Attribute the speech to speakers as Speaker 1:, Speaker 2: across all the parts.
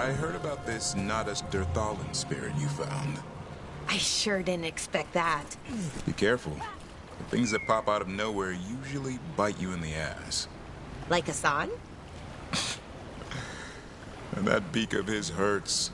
Speaker 1: I heard about this Nadas Derthalin spirit you found.
Speaker 2: I sure didn't expect that.
Speaker 1: Be careful. The things that pop out of nowhere usually bite you in the ass.
Speaker 2: Like Hassan?
Speaker 1: And that beak of his hurts.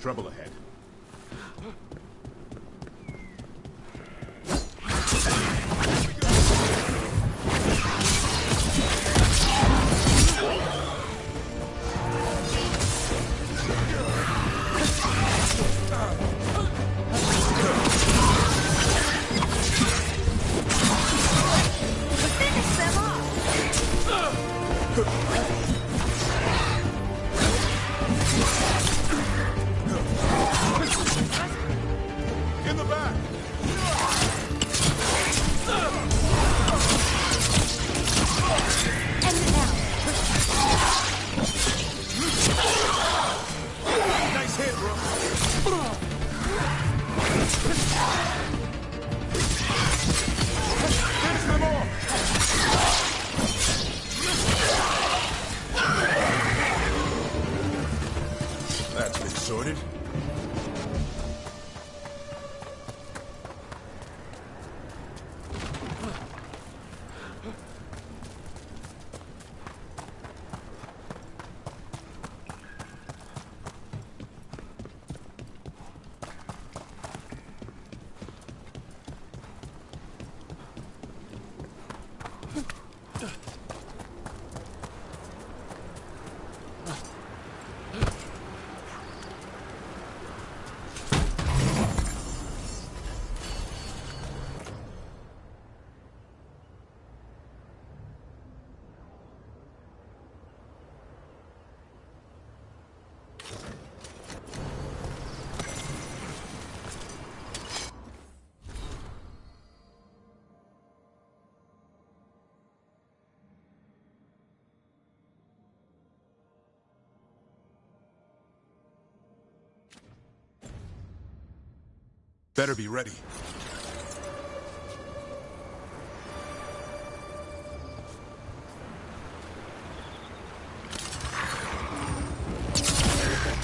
Speaker 3: Trouble ahead.
Speaker 1: That's been sorted.
Speaker 3: Better be ready.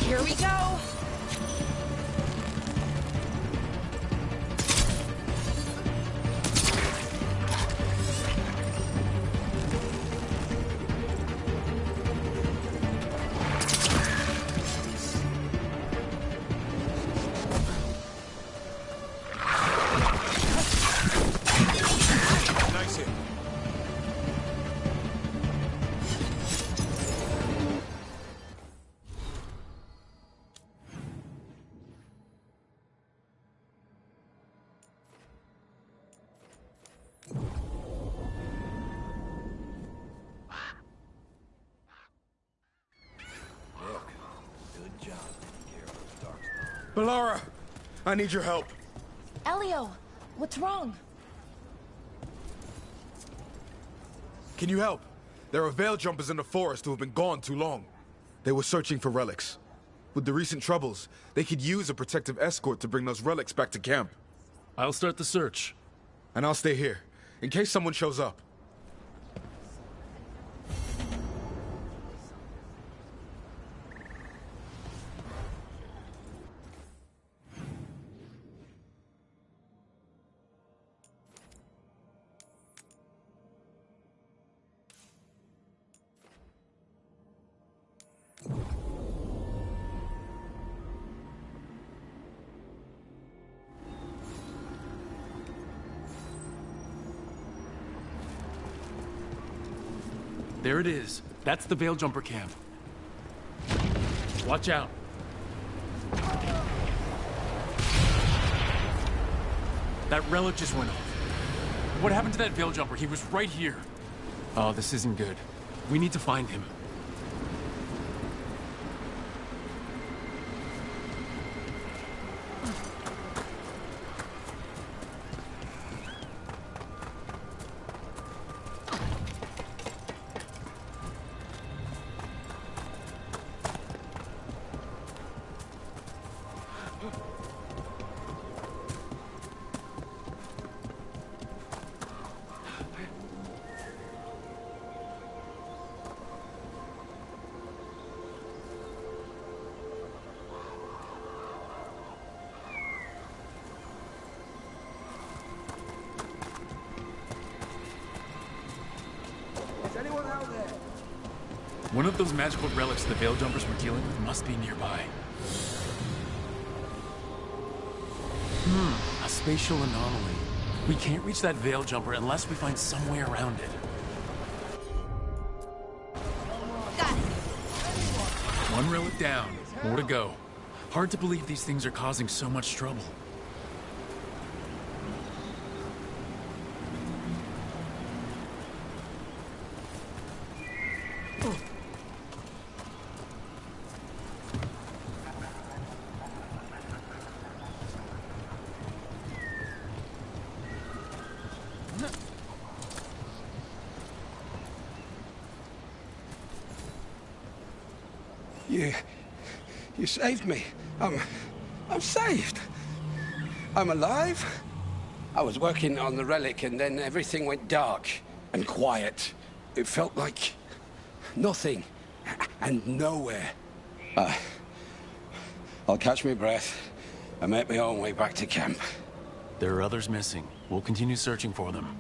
Speaker 2: Here we go.
Speaker 3: Nice hit.
Speaker 4: Balara, I need your help.
Speaker 5: Elio, what's wrong?
Speaker 4: Can you help? There are veil jumpers in the forest who have been gone too long. They were searching for relics. With the recent troubles, they could use a protective escort to bring those relics back to camp.
Speaker 6: I'll start the search.
Speaker 4: And I'll stay here, in case someone shows up.
Speaker 6: There it is. That's the Veil Jumper camp. Watch out. That relic just went off. What happened to that Veil Jumper? He was right here. Oh, this isn't good. We need to find him. One of those magical relics the Veil Jumpers were dealing with must be nearby. A spatial anomaly. We can't reach that Veil Jumper unless we find some way around it.
Speaker 2: Got it.
Speaker 6: One relic down. More to go. Hard to believe these things are causing so much trouble.
Speaker 7: You saved me. I'm saved. I'm alive. I was working on the relic and then everything went dark and quiet. It felt like nothing and nowhere. I'll catch my breath and make my own way back to camp.
Speaker 6: There are others missing. We'll continue searching for them.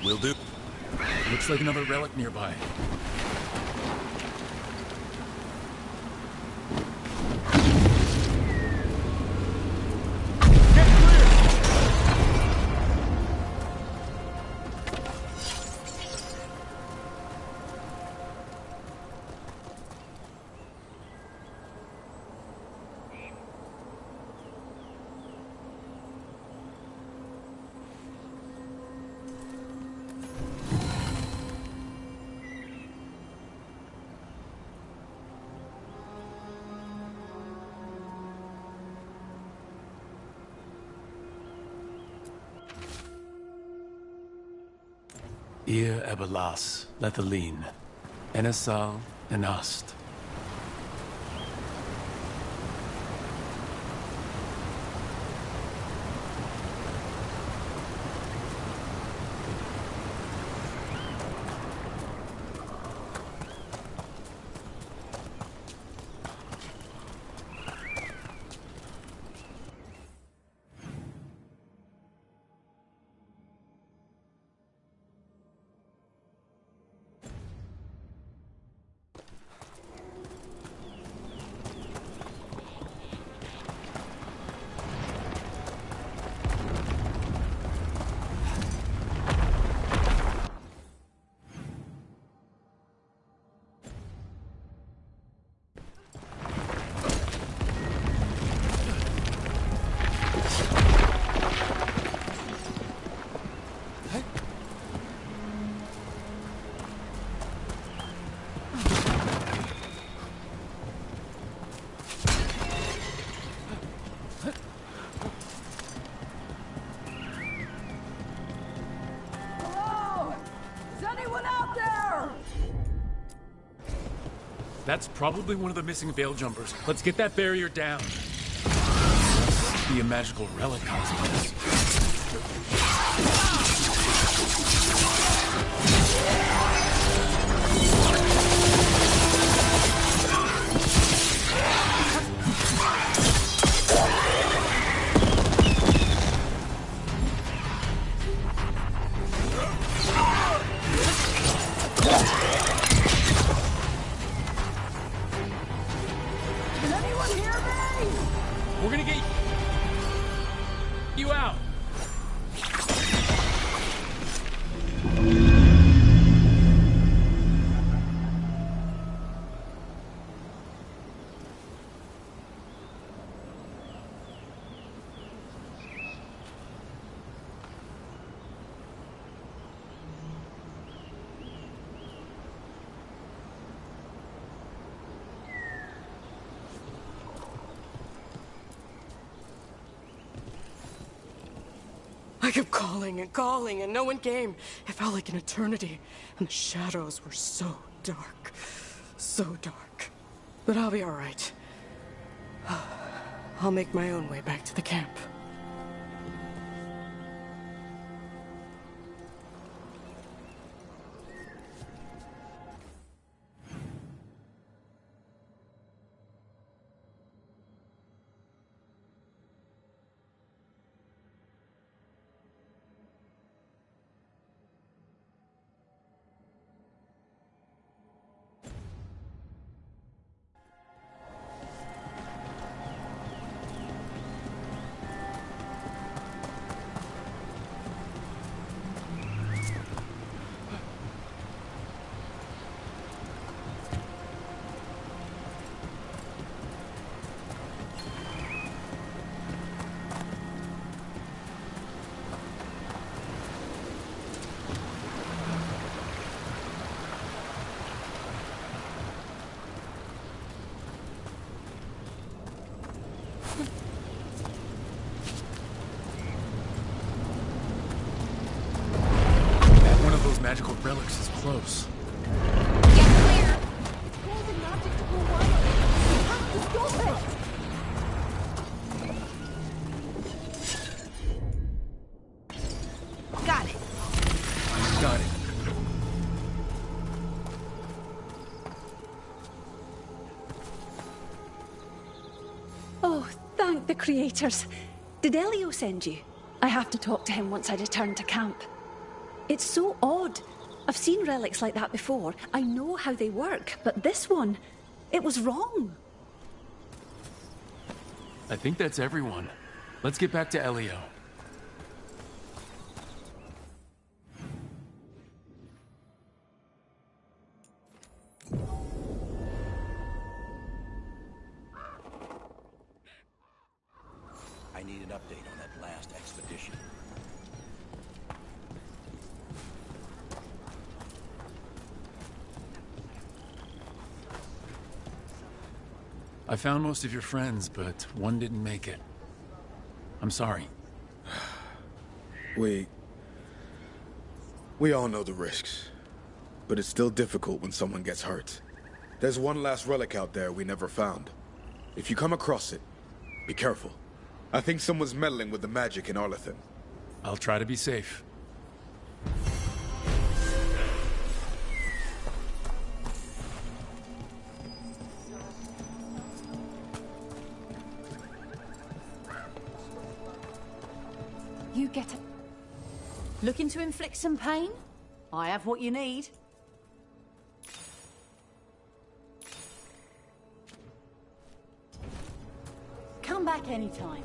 Speaker 1: Will do.
Speaker 6: Looks like another relic nearby. Ir Ebelas, Lethalin, Enesal, Enast. That's probably one of the missing veil jumpers. Let's get that barrier down. Be a magical relic causing this.
Speaker 5: Can anyone hear me?
Speaker 6: We're gonna get you out.
Speaker 8: I kept calling and calling, and no one came. It felt like an eternity, and the shadows were so dark. So dark. But I'll be all right. I'll make my own way back to the camp.
Speaker 6: Magical relics is close.
Speaker 2: Get clear.
Speaker 5: It's causing magic to go wild. We have to stop it.
Speaker 2: Got it.
Speaker 6: Got it.
Speaker 9: Oh, thank the creators. Did Elio send you? I have to talk to him once I return to camp. It's so odd. I've seen relics like that before. I know how they work, but this one, it was wrong.
Speaker 6: I think that's everyone. Let's get back to Elio.
Speaker 10: I need an update on that last expedition.
Speaker 6: I found most of your friends, but one didn't make it. I'm sorry.
Speaker 4: We all know the risks, but it's still difficult when someone gets hurt. There's one last relic out there we never found. If you come across it, be careful. I think someone's meddling with the magic in Arlethan.
Speaker 6: I'll try to be safe.
Speaker 2: You get it. Looking to inflict some pain? I have what you need. Come back anytime.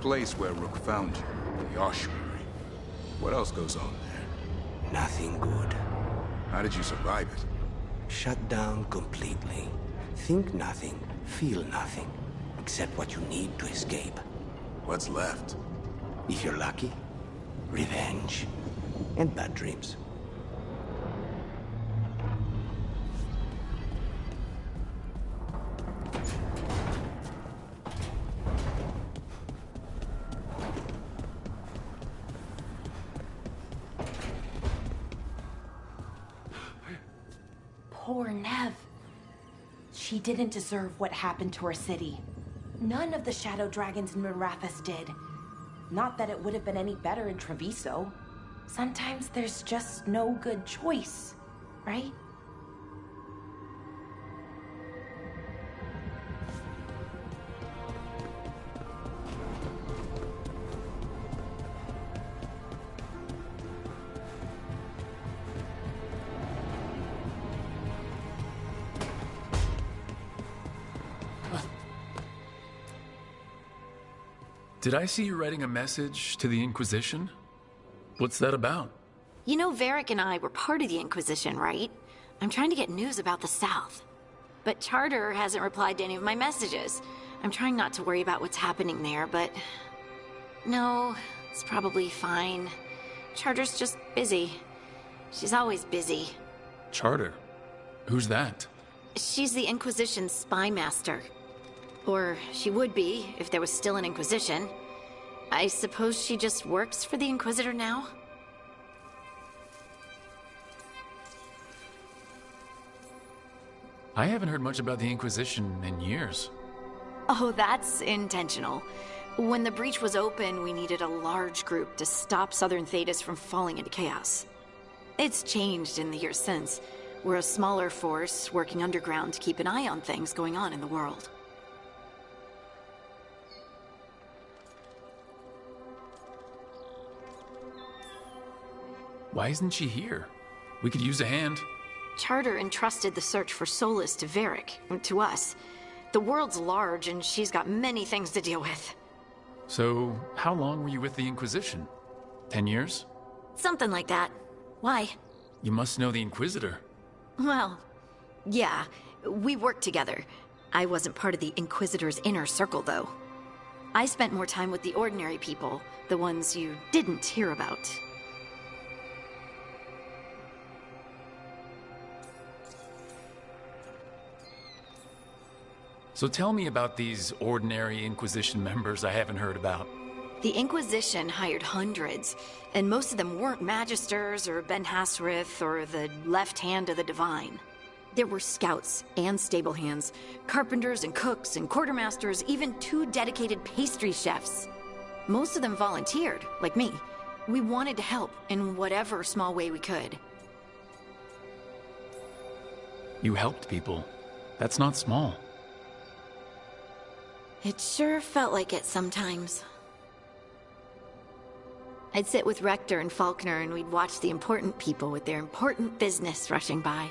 Speaker 1: place where Rook found you, the ossuary. What else goes on there?
Speaker 10: Nothing good.
Speaker 1: How did you survive it?
Speaker 10: Shut down completely. Think nothing, feel nothing, except what you need to escape.
Speaker 1: What's left?
Speaker 10: If you're lucky, revenge and bad dreams.
Speaker 11: Poor Nev. She didn't deserve what happened to her city. None of the Shadow Dragons in Marathas did. Not that it would have been any better in Treviso. Sometimes there's just no good choice, right?
Speaker 6: Did I see you writing a message to the Inquisition? What's that about?
Speaker 12: You know, Varric and I were part of the Inquisition, right? I'm trying to get news about the South. But Charter hasn't replied to any of my messages. I'm trying not to worry about what's happening there, but... No, it's probably fine. Charter's just busy. She's always busy.
Speaker 6: Charter? Who's that?
Speaker 12: She's the Inquisition's spy master. Or she would be, if there was still an Inquisition. I suppose she just works for the Inquisitor now?
Speaker 6: I haven't heard much about the Inquisition in years.
Speaker 12: Oh, that's intentional. When the breach was open, we needed a large group to stop Southern Thedas from falling into chaos. It's changed in the years since. We're a smaller force, working underground to keep an eye on things going on in the world.
Speaker 6: Why isn't she here? We could use a hand.
Speaker 12: Charter entrusted the search for Solus to Varric, to us. The world's large, and she's got many things to deal with.
Speaker 6: So, how long were you with the Inquisition? 10 years?
Speaker 12: Something like that. Why?
Speaker 6: You must know the Inquisitor.
Speaker 12: Well, yeah, we worked together. I wasn't part of the Inquisitor's inner circle, though. I spent more time with the ordinary people, the ones you didn't hear about.
Speaker 6: So tell me about these ordinary Inquisition members I haven't heard about.
Speaker 12: The Inquisition hired hundreds, and most of them weren't Magisters or Ben Hasrith or the left hand of the Divine. There were scouts and stable hands, carpenters and cooks and quartermasters, even 2 dedicated pastry chefs. Most of them volunteered, like me. We wanted to help in whatever small way we could.
Speaker 6: You helped people. That's not small.
Speaker 12: It sure felt like it sometimes. I'd sit with Rector and Faulkner and we'd watch the important people with their important business rushing by.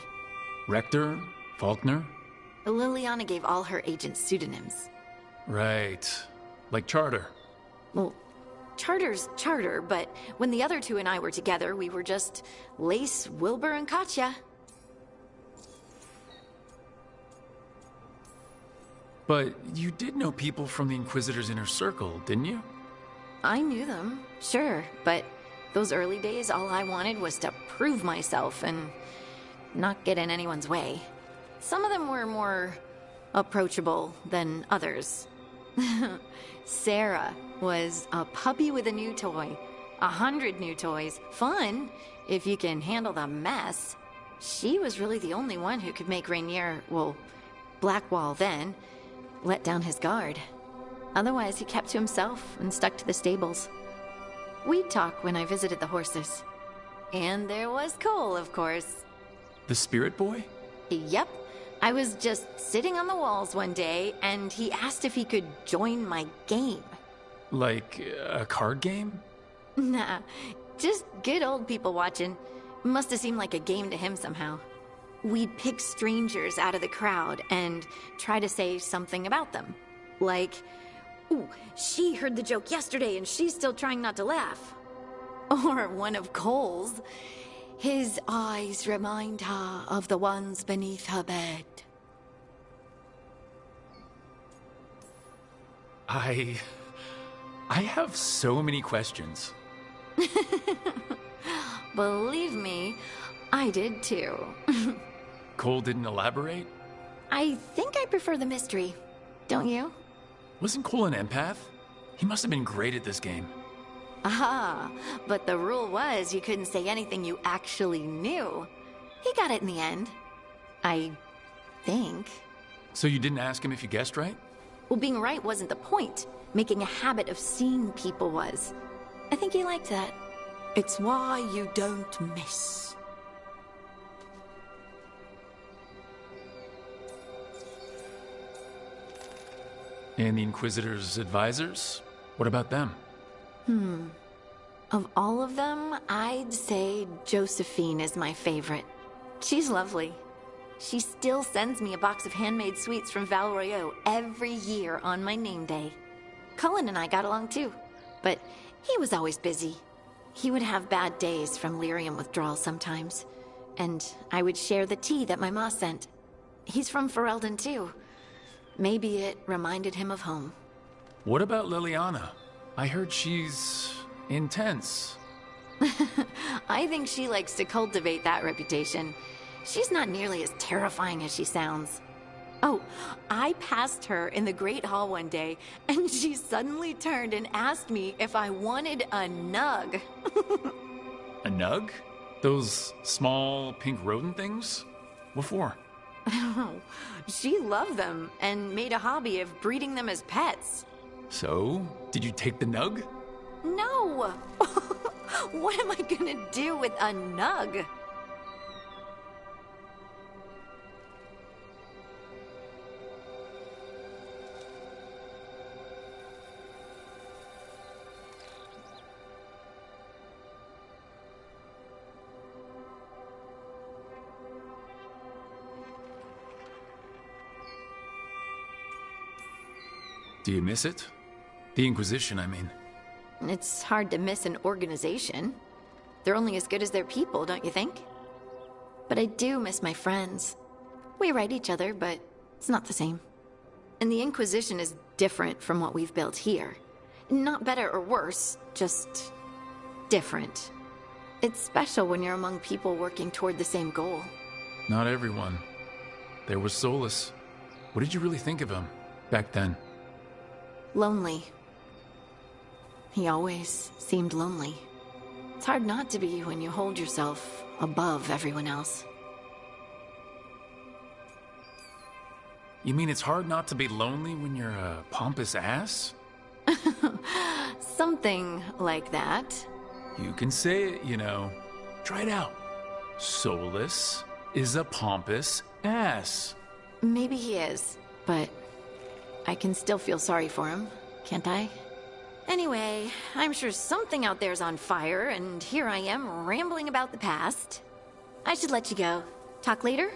Speaker 6: Rector? Faulkner?
Speaker 12: Liliana gave all her agents pseudonyms.
Speaker 6: Right. Like Charter.
Speaker 12: Well, Charter's Charter, but when the other 2 and I were together, we were just Lace, Wilbur, and Katya.
Speaker 6: But you did know people from the Inquisitor's inner circle, didn't you?
Speaker 12: I knew them, sure, but those early days, all I wanted was to prove myself and not get in anyone's way. Some of them were more approachable than others. Sarah was a puppy with a new toy. 100 new toys. Fun, if you can handle the mess. She was really the only one who could make Rainier, well, Blackwall then, let down his guard. Otherwise, he kept to himself and stuck to the stables. We'd talk when I visited the horses. And there was Cole, of course.
Speaker 6: The Spirit Boy?
Speaker 12: Yep. I was just sitting on the walls one day, and he asked if he could join my game.
Speaker 6: Like a card game?
Speaker 12: Nah, just good old people watching. Must have seemed like a game to him somehow. We'd pick strangers out of the crowd and try to say something about them. Like, Ooh, she heard the joke yesterday and she's still trying not to laugh. Or one of Cole's. His eyes remind her of the ones beneath her bed.
Speaker 6: I have so many questions.
Speaker 12: Believe me, I did too.
Speaker 6: Cole didn't elaborate?
Speaker 12: I think I prefer the mystery. Don't you?
Speaker 6: Wasn't Cole an empath? He must have been great at this game.
Speaker 12: Ah, but the rule was you couldn't say anything you actually knew. He got it in the end. I think.
Speaker 6: So you didn't ask him if you guessed right?
Speaker 12: Well, being right wasn't the point. Making a habit of seeing people was. I think he liked that. It's why you don't miss.
Speaker 6: And the Inquisitor's advisors? What about them?
Speaker 12: Of all of them, I'd say Josephine is my favorite. She's lovely. She still sends me a box of handmade sweets from Val Royeaux every year on my name day. Cullen and I got along too, but he was always busy. He would have bad days from lyrium withdrawal sometimes, and I would share the tea that my ma sent. He's from Ferelden too. Maybe it reminded him of home.
Speaker 6: What about Liliana? I heard she's intense.
Speaker 12: I think she likes to cultivate that reputation. She's not nearly as terrifying as she sounds. Oh, I passed her in the Great Hall one day, and she suddenly turned and asked me if I wanted a nug.
Speaker 6: A nug? Those small pink rodent things? What for?
Speaker 12: She loved them and made a hobby of breeding them as pets.
Speaker 6: So, did you take the nug?
Speaker 12: No! What am I gonna do with a nug?
Speaker 6: Do you miss it? The Inquisition, I mean.
Speaker 12: It's hard to miss an organization. They're only as good as their people, don't you think? But I do miss my friends. We write each other, but it's not the same. And the Inquisition is different from what we've built here. Not better or worse, just different. It's special when you're among people working toward the same goal.
Speaker 6: Not everyone. There was Solus. What did you really think of him back then?
Speaker 12: Lonely. He always seemed lonely. It's hard not to be when you hold yourself above everyone else.
Speaker 6: You mean it's hard not to be lonely when you're a pompous ass?
Speaker 12: Something like that.
Speaker 6: You can say it, you know. Try it out. Solus is a pompous ass.
Speaker 12: Maybe he is, but I can still feel sorry for him, can't I? Anyway, I'm sure something out there's on fire, and here I am rambling about the past. I should let you go. Talk later?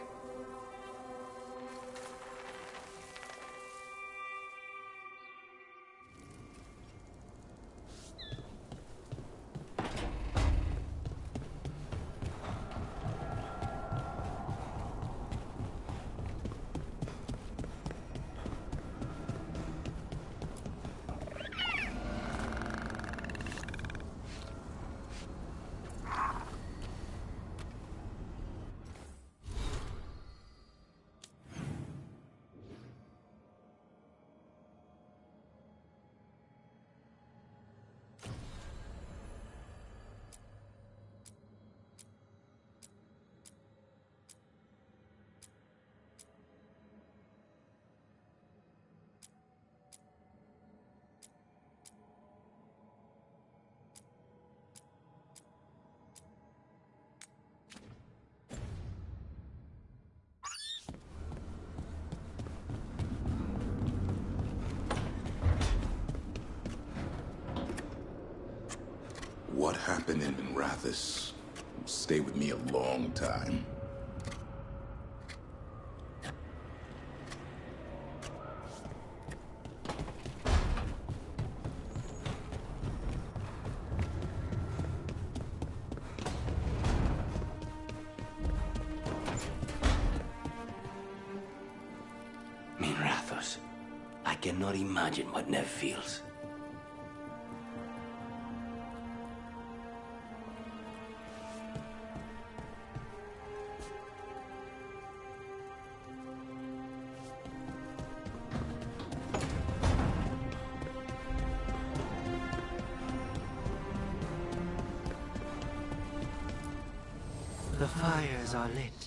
Speaker 1: What happened in Rathus will stay with me a long time.
Speaker 10: cannot imagine what Nev feels.
Speaker 13: The fires are lit.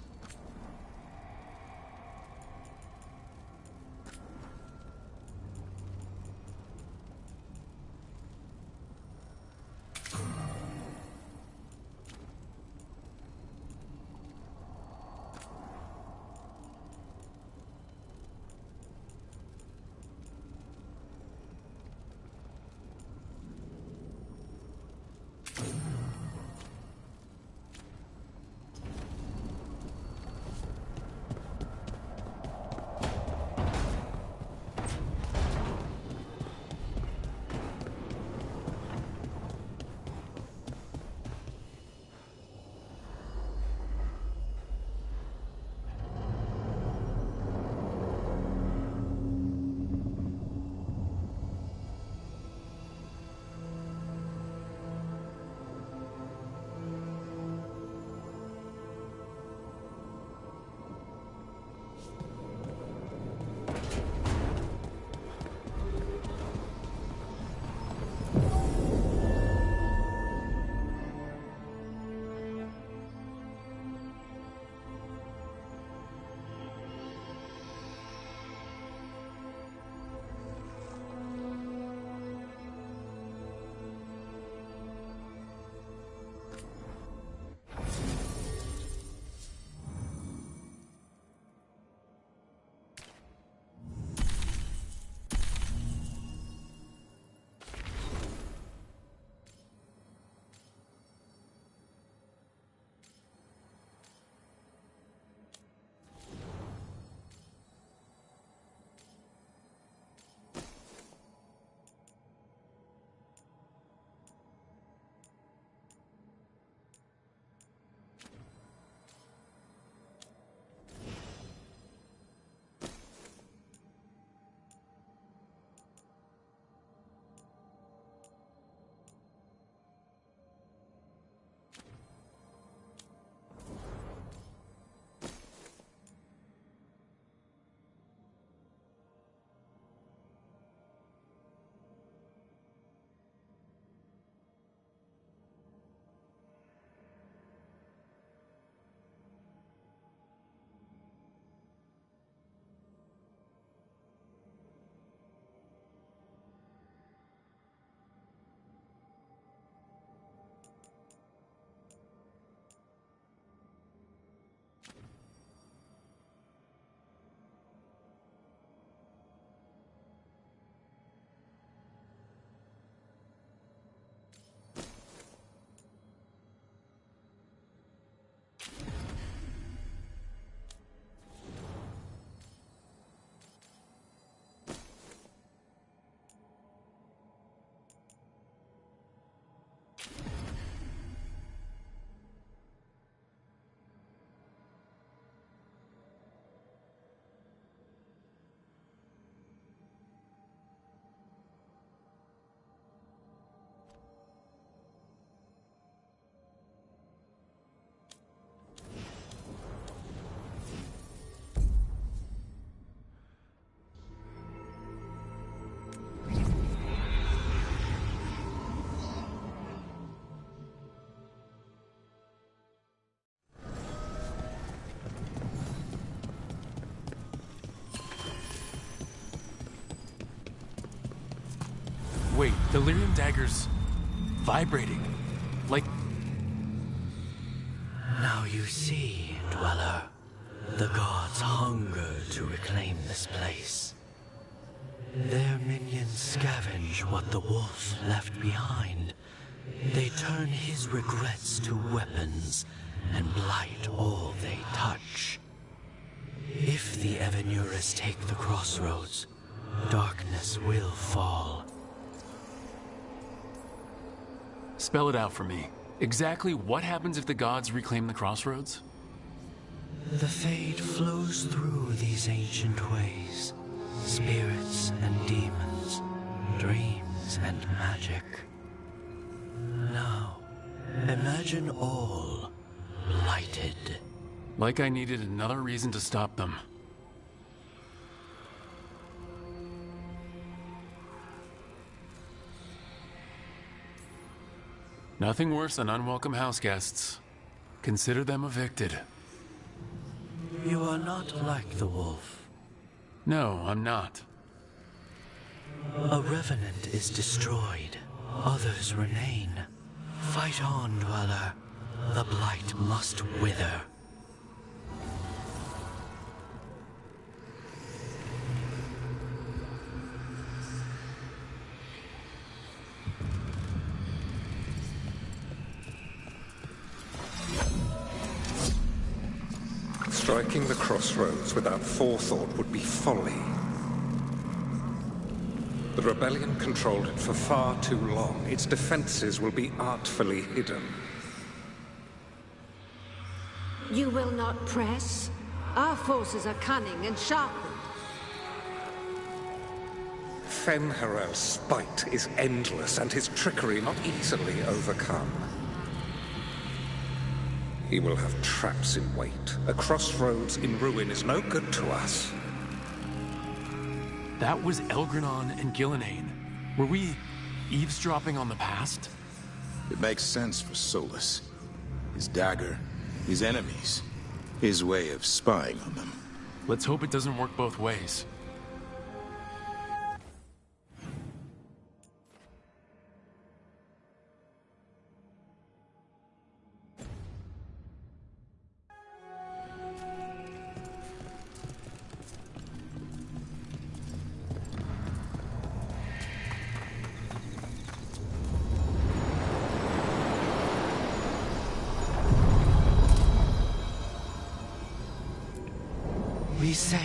Speaker 6: Wait, the Lyrium dagger's vibrating. Like...
Speaker 13: Now you see, Dweller. The gods hunger to reclaim this place. Their minions scavenge what the wolf left behind. They turn his regrets to weapons and blight all they touch. If the Evanuras take the crossroads, darkness will fall.
Speaker 6: Spell it out for me. Exactly what happens if the gods reclaim the crossroads?
Speaker 13: The fade flows through these ancient ways, spirits and demons, dreams and magic. Now, imagine all blighted.
Speaker 6: Like I needed another reason to stop them. Nothing worse than unwelcome house guests. Consider them evicted.
Speaker 13: You are not like the wolf.
Speaker 6: No, I'm not.
Speaker 13: A revenant is destroyed. Others remain. Fight on, Dweller. The blight must wither.
Speaker 14: Striking the crossroads without forethought would be folly. The rebellion controlled it for far too long. Its defenses will be artfully hidden.
Speaker 15: You will not press? Our forces are cunning and sharpened.
Speaker 14: Fen'Harel's spite is endless and his trickery not easily overcome. He will have traps in wait. A crossroads in ruin is no good to us.
Speaker 6: That was Elgranon and Gillenane. Were we eavesdropping on the past?
Speaker 1: It makes sense for Solus. His dagger, his enemies, his way of spying on them.
Speaker 6: Let's hope it doesn't work both ways.
Speaker 13: We sail.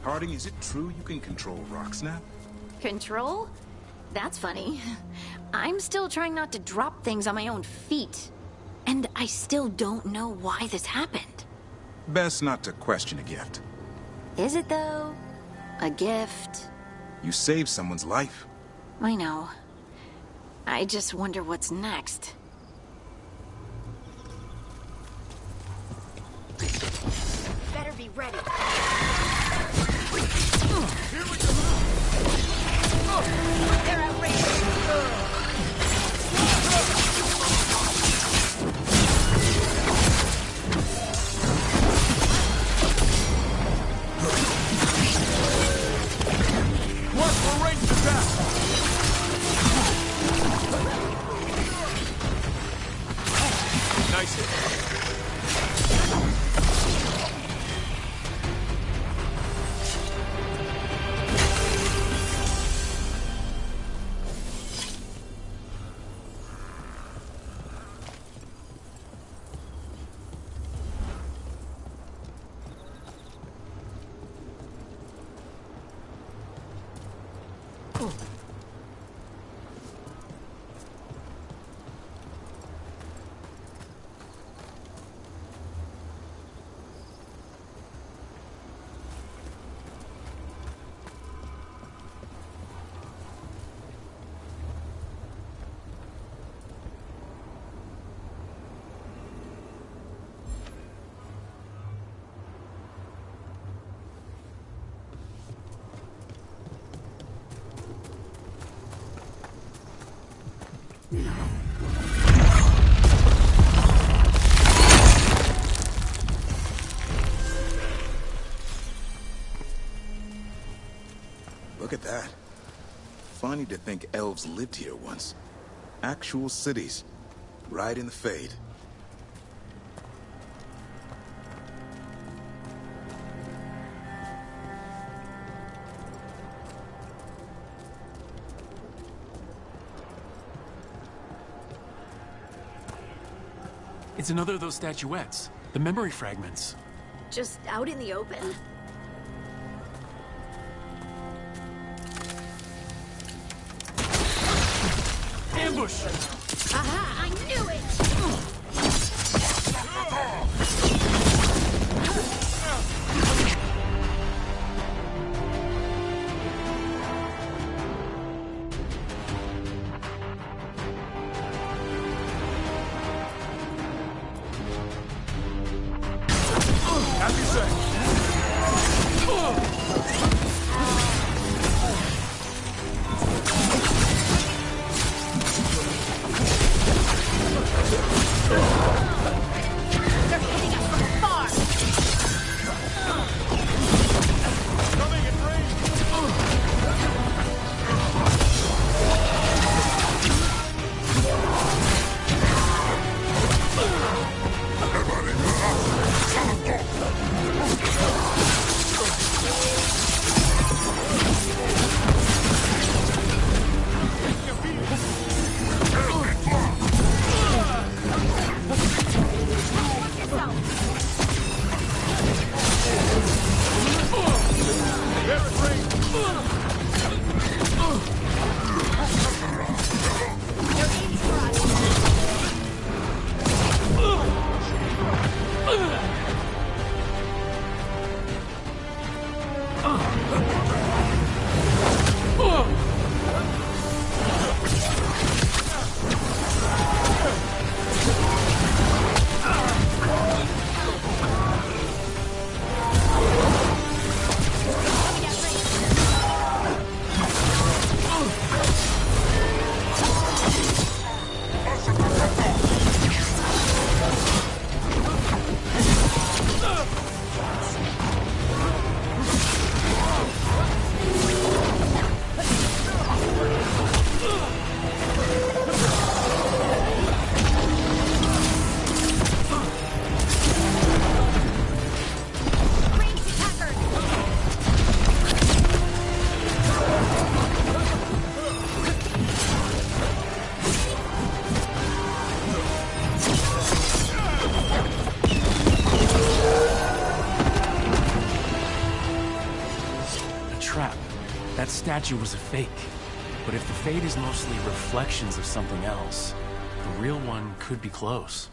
Speaker 1: Harding, is it true you can control Rocksnap?
Speaker 12: Control? That's funny. I'm still trying not to drop things on my own feet. And I still don't know why this happened.
Speaker 1: Best not to question a gift.
Speaker 12: Is it though? A gift?
Speaker 1: You saved someone's life.
Speaker 12: I know. I just wonder what's next.
Speaker 11: Better be ready. They're outrageous.
Speaker 6: What? We're right to back. Nice hit.
Speaker 1: Look at that. Funny to think elves lived here once. Actual cities. Right in the Fade.
Speaker 6: It's another of those statuettes. The memory fragments.
Speaker 16: Just out in the open?
Speaker 6: Ambush!
Speaker 16: Aha! I knew it!
Speaker 6: That statue was a fake. But if the Fade is mostly reflections of something else, the real one could be close.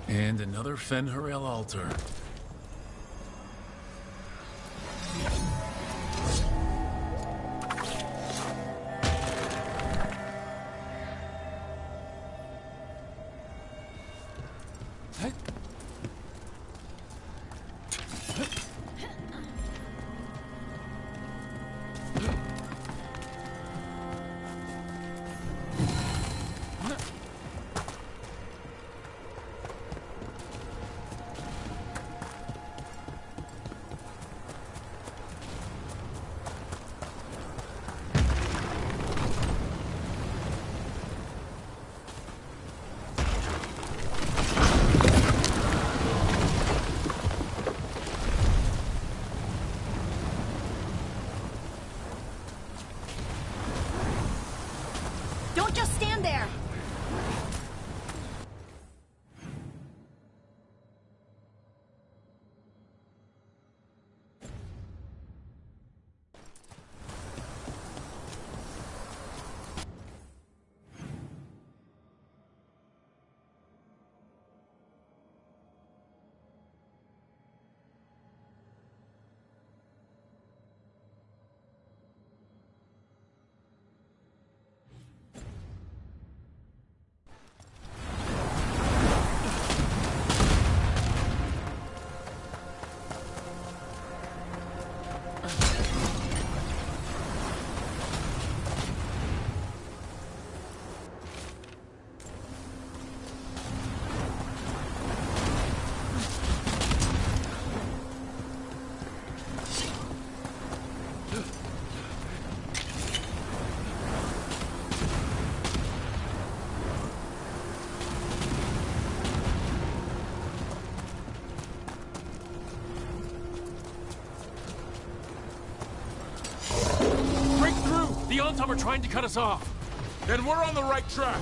Speaker 6: And another Fen'Harel altar. skeleton are trying to cut us off.
Speaker 3: Then we're on the right track.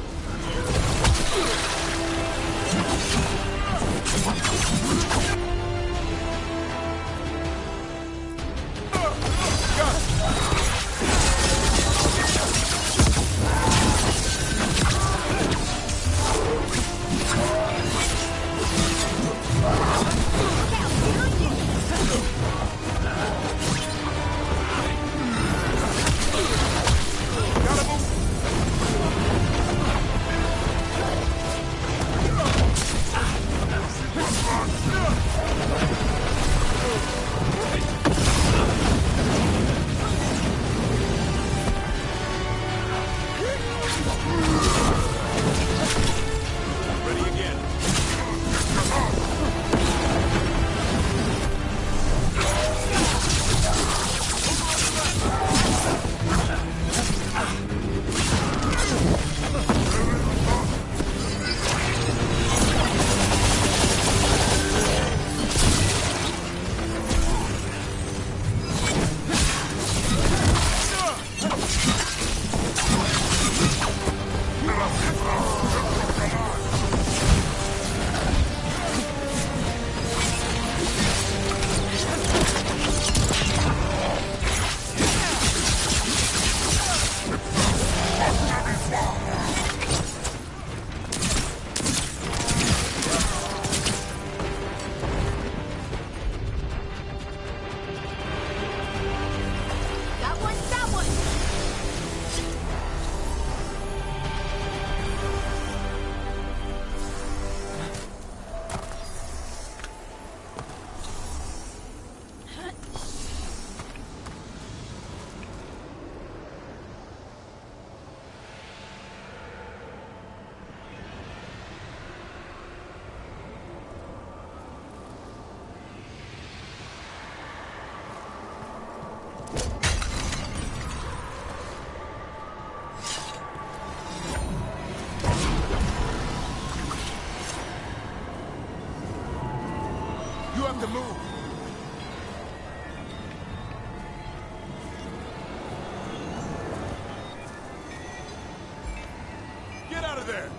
Speaker 3: To move. Get out of there.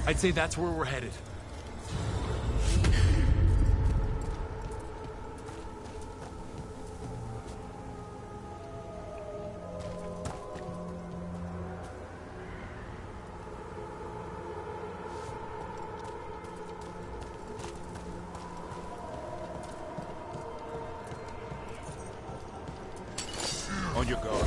Speaker 6: I'd say that's where we're headed.
Speaker 3: On your guard.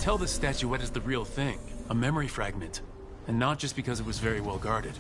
Speaker 6: tell this statuette is the real thing, a memory fragment, and not just because it was very well guarded.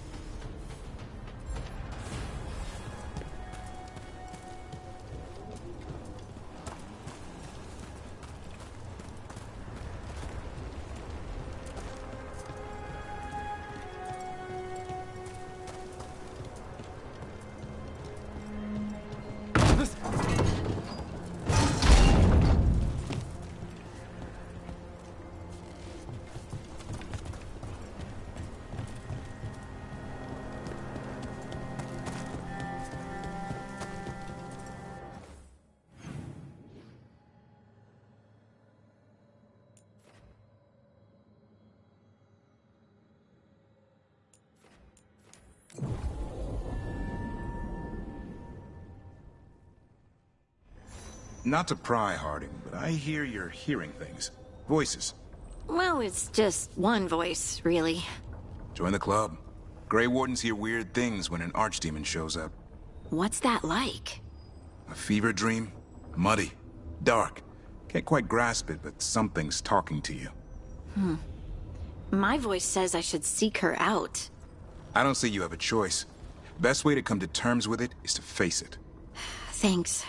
Speaker 1: Not to pry, Harding, but I hear you're hearing things. Voices.
Speaker 12: Well, it's just one voice, really.
Speaker 1: Join the club. Grey Wardens hear weird things when an archdemon shows up.
Speaker 12: What's that like?
Speaker 1: A fever dream? Muddy. Dark. Can't quite grasp it, but something's talking to you.
Speaker 12: My voice says I should seek her out.
Speaker 1: I don't see you have a choice. Best way to come to terms with it is to face it.
Speaker 12: Thanks.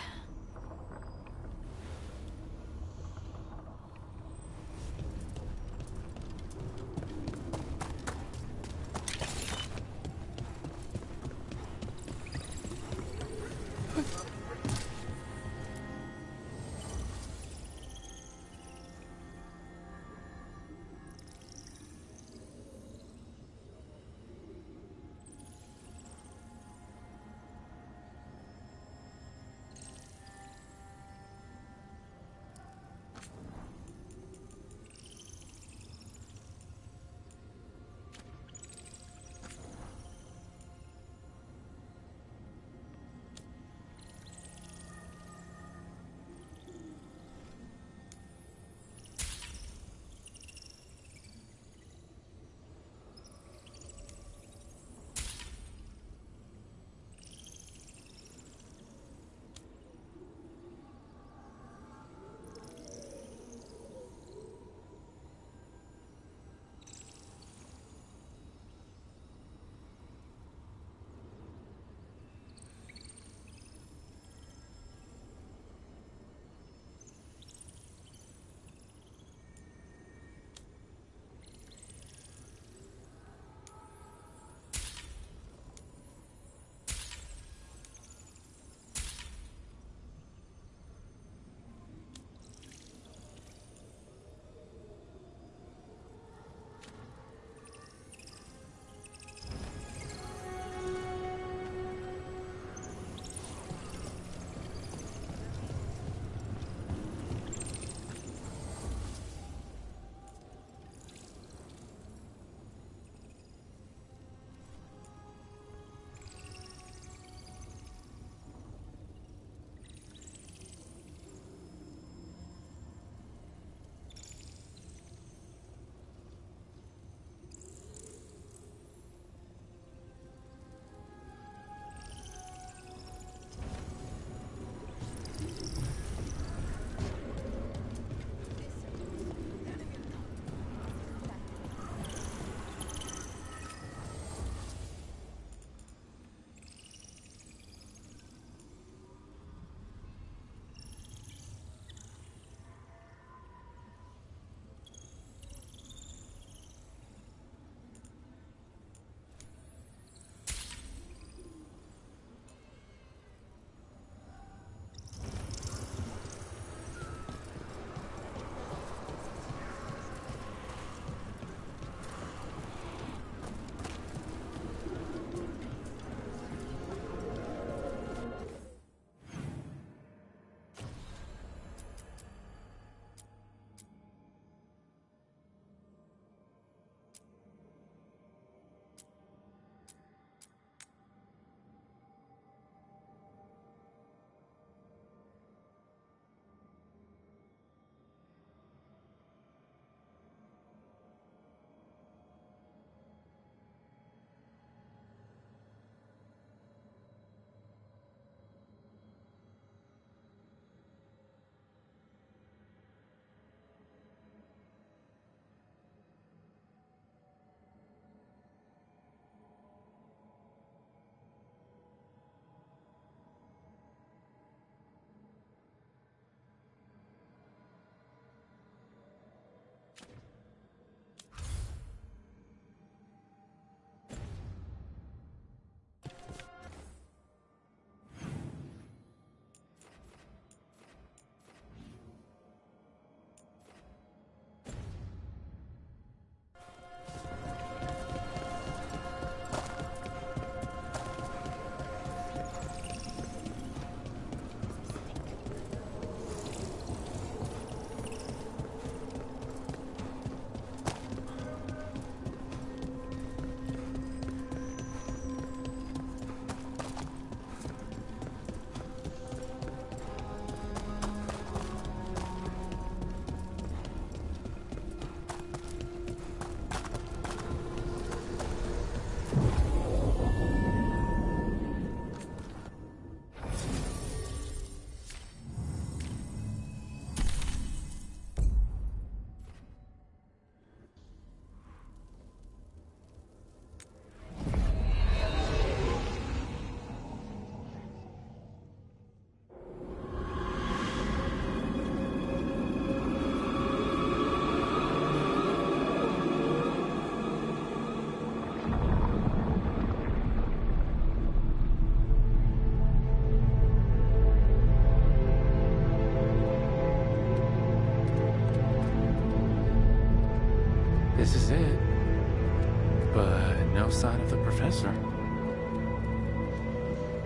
Speaker 6: but no sign of the professor.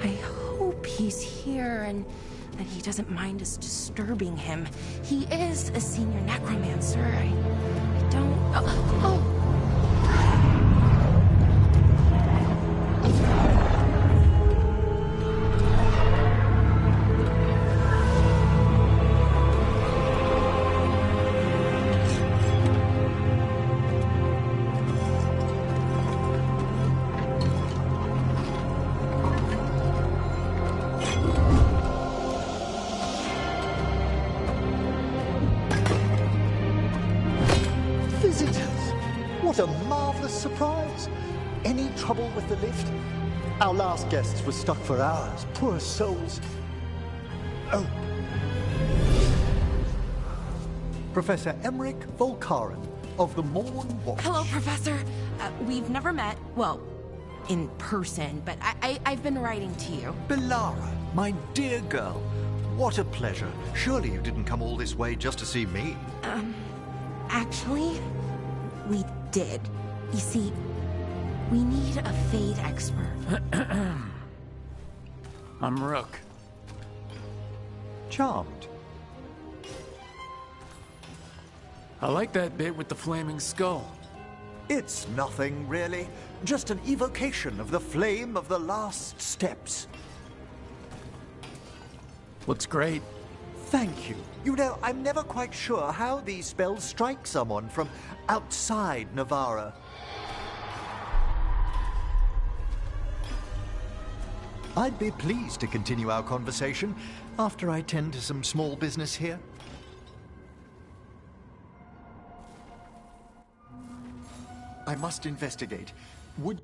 Speaker 11: I hope he's here and that he doesn't mind us disturbing him. He is a senior necromancer. I don't... Oh!
Speaker 17: What a marvelous surprise! Any trouble with the lift? Our last guests were stuck for hours. Poor souls. Oh. Professor Emmerich Volkaren of the Morn Watch.
Speaker 11: Hello, Professor. We've never met. Well, in person, but I've been writing to you.
Speaker 18: Belara, my dear girl. What a pleasure. Surely you didn't come all this way just to see me.
Speaker 11: Actually, we did. You see, we need a Fade expert.
Speaker 6: I'm Rook.
Speaker 17: Charmed.
Speaker 6: I like that bit with the flaming skull.
Speaker 17: It's nothing, really. Just an evocation of the flame of the last steps.
Speaker 6: Looks great.
Speaker 17: Thank you. You know, I'm never quite sure how these spells strike someone from outside Navarra. I'd be pleased to continue our conversation after I tend to some small business here. I must investigate. Would...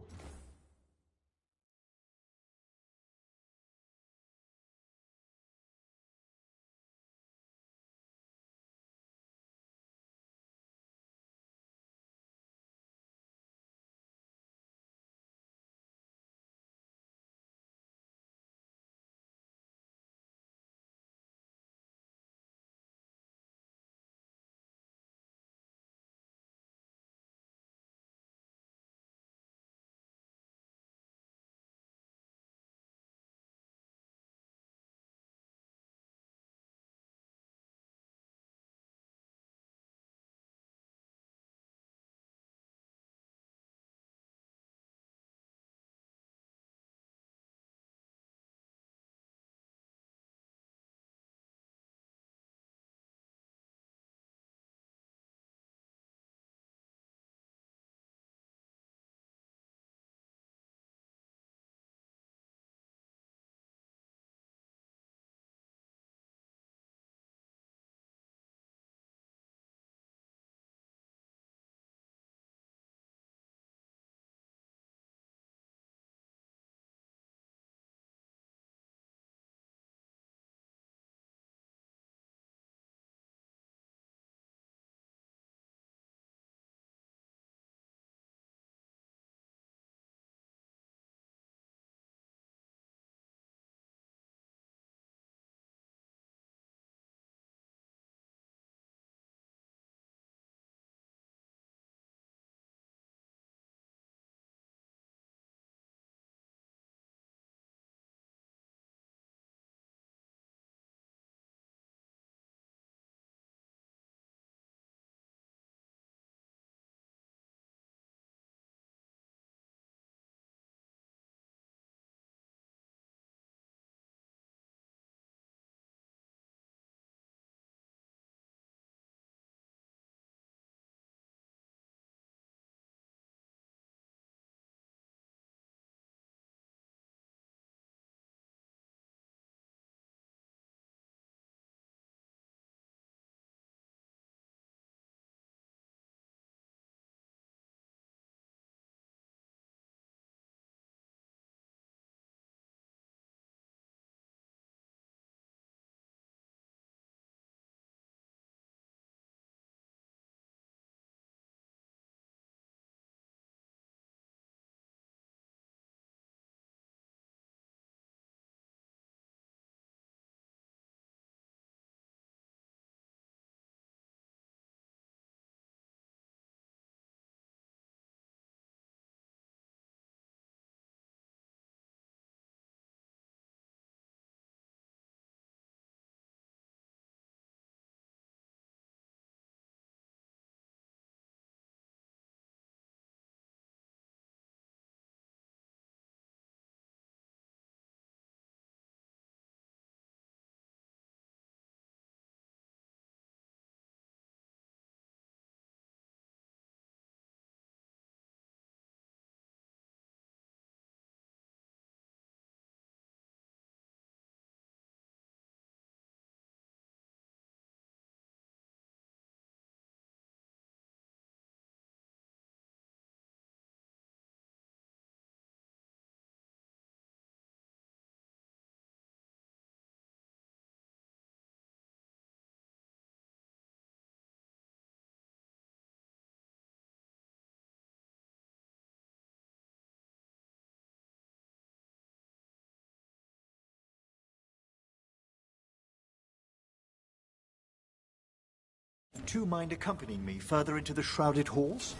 Speaker 18: Do you mind accompanying me further into the shrouded halls?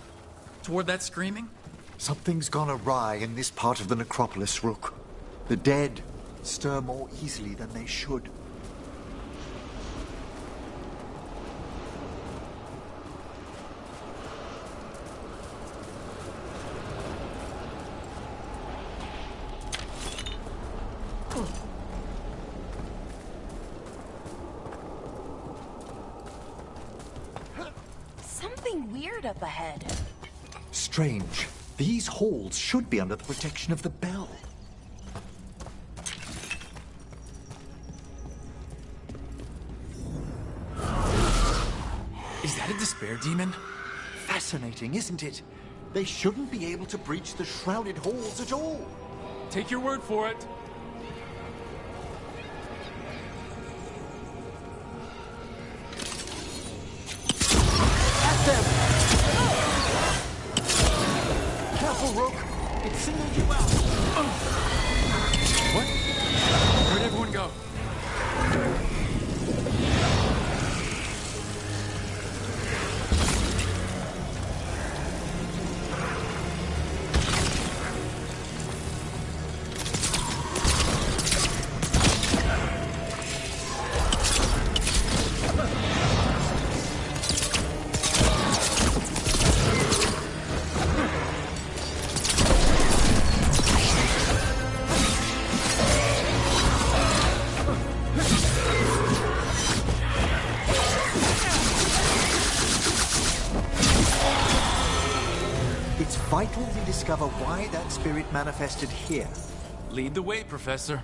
Speaker 6: Toward that screaming?
Speaker 18: Something's gone awry in this part of the necropolis, Rook. The dead stir more easily than they should.
Speaker 11: Something weird up ahead.
Speaker 18: Strange. These halls should be under the protection of the bell.
Speaker 6: Is that a despair demon?
Speaker 18: Fascinating, isn't it? They shouldn't be able to breach the shrouded halls at all.
Speaker 6: Take your word for it.
Speaker 18: At them! Careful, Rook. It singled you out.
Speaker 6: What? Where'd everyone go?
Speaker 18: It's vital we discover why that spirit manifested here.
Speaker 6: Lead the way, Professor.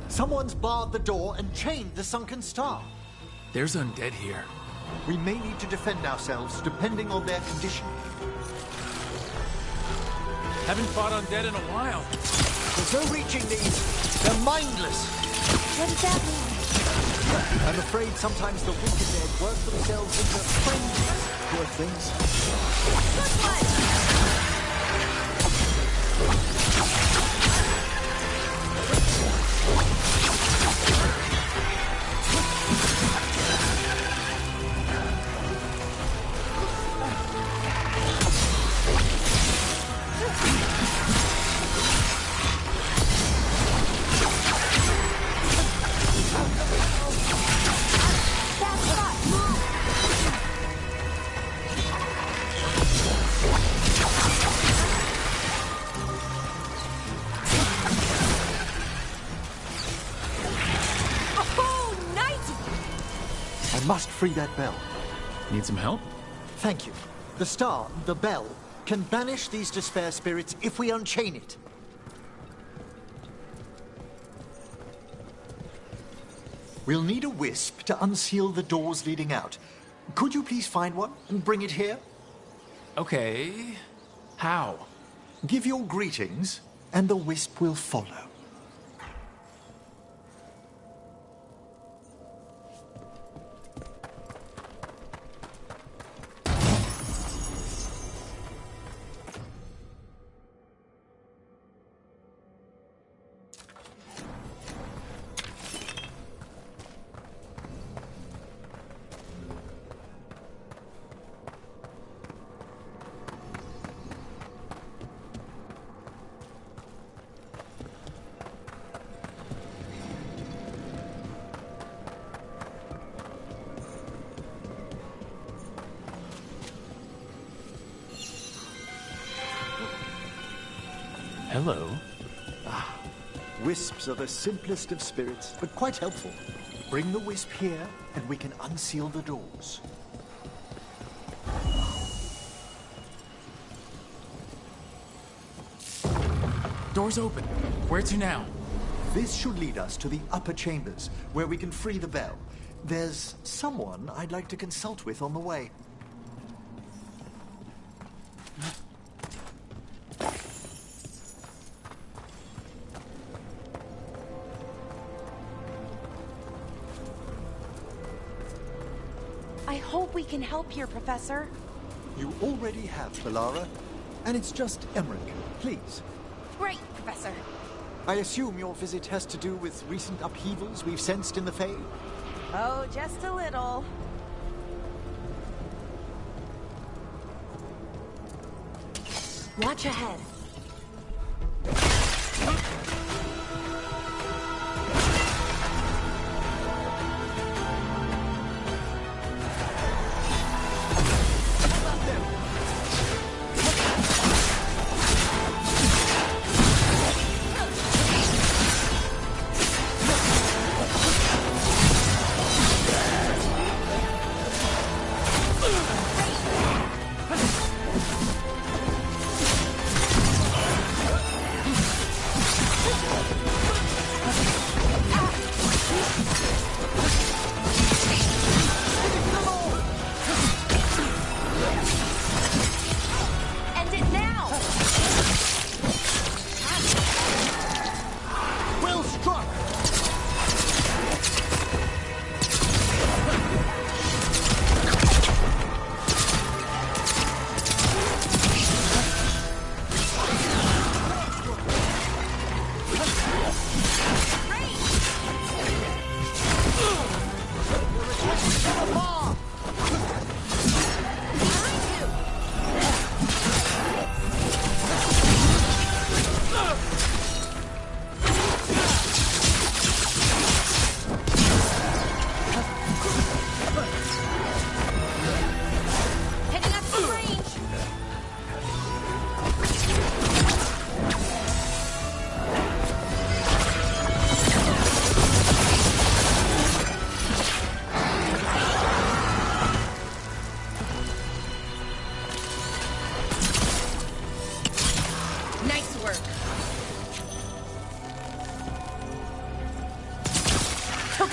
Speaker 18: Someone's barred the door and chained the sunken star.
Speaker 6: There's undead here.
Speaker 18: We may need to defend ourselves depending on their condition.
Speaker 6: Haven't fought undead in a while.
Speaker 18: There's no reaching these. They're mindless.
Speaker 16: What does that mean?
Speaker 18: I'm afraid sometimes the wicked dead work themselves into frenzy. Poor things.
Speaker 16: Good one!
Speaker 18: Must free that bell.
Speaker 6: Need some help?
Speaker 18: Thank you. The star, the bell, can banish these despair spirits if we unchain it. We'll need a wisp to unseal the doors leading out. Could you please find one and bring it here?
Speaker 6: Okay. How?
Speaker 18: Give your greetings, and the wisp will follow.
Speaker 6: Hello.
Speaker 17: Wisps are the simplest of spirits, but quite helpful. Bring the wisp here, and we can unseal the doors.
Speaker 6: Door's open. Where to now?
Speaker 17: This should lead us to the upper chambers, where we can free the bell. There's someone I'd like to consult with on the way.
Speaker 11: I hope we can help here, Professor.
Speaker 17: You already have, Belara. And it's just Emmerich. Please.
Speaker 11: Great, Professor.
Speaker 17: I assume your visit has to do with recent upheavals we've sensed in the Fae?
Speaker 11: Oh, just a little. Watch ahead.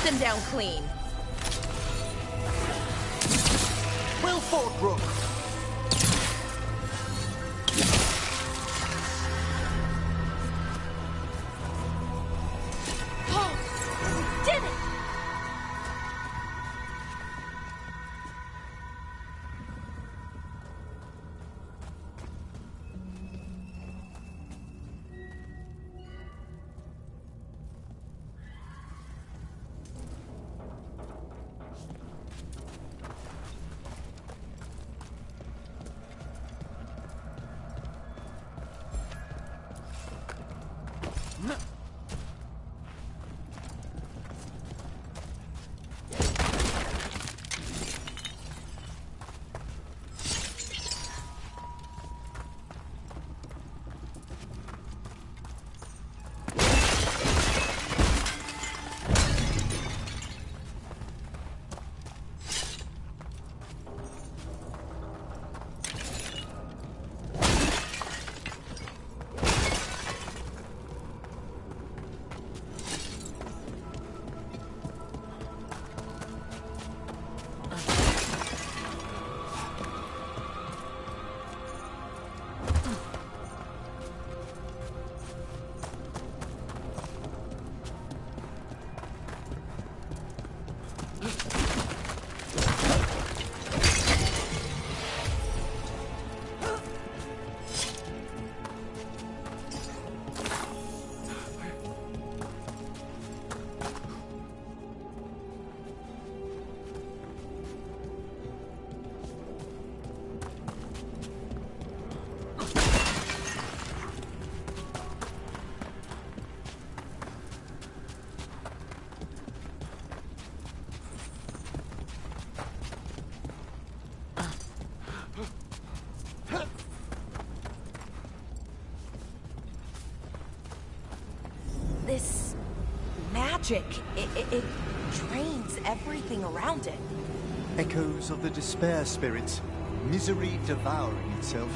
Speaker 11: Them down clean.
Speaker 17: Well fought, Rook.
Speaker 11: Did it! magic. It drains everything around it.
Speaker 18: Echoes of the despair spirits, misery devouring itself.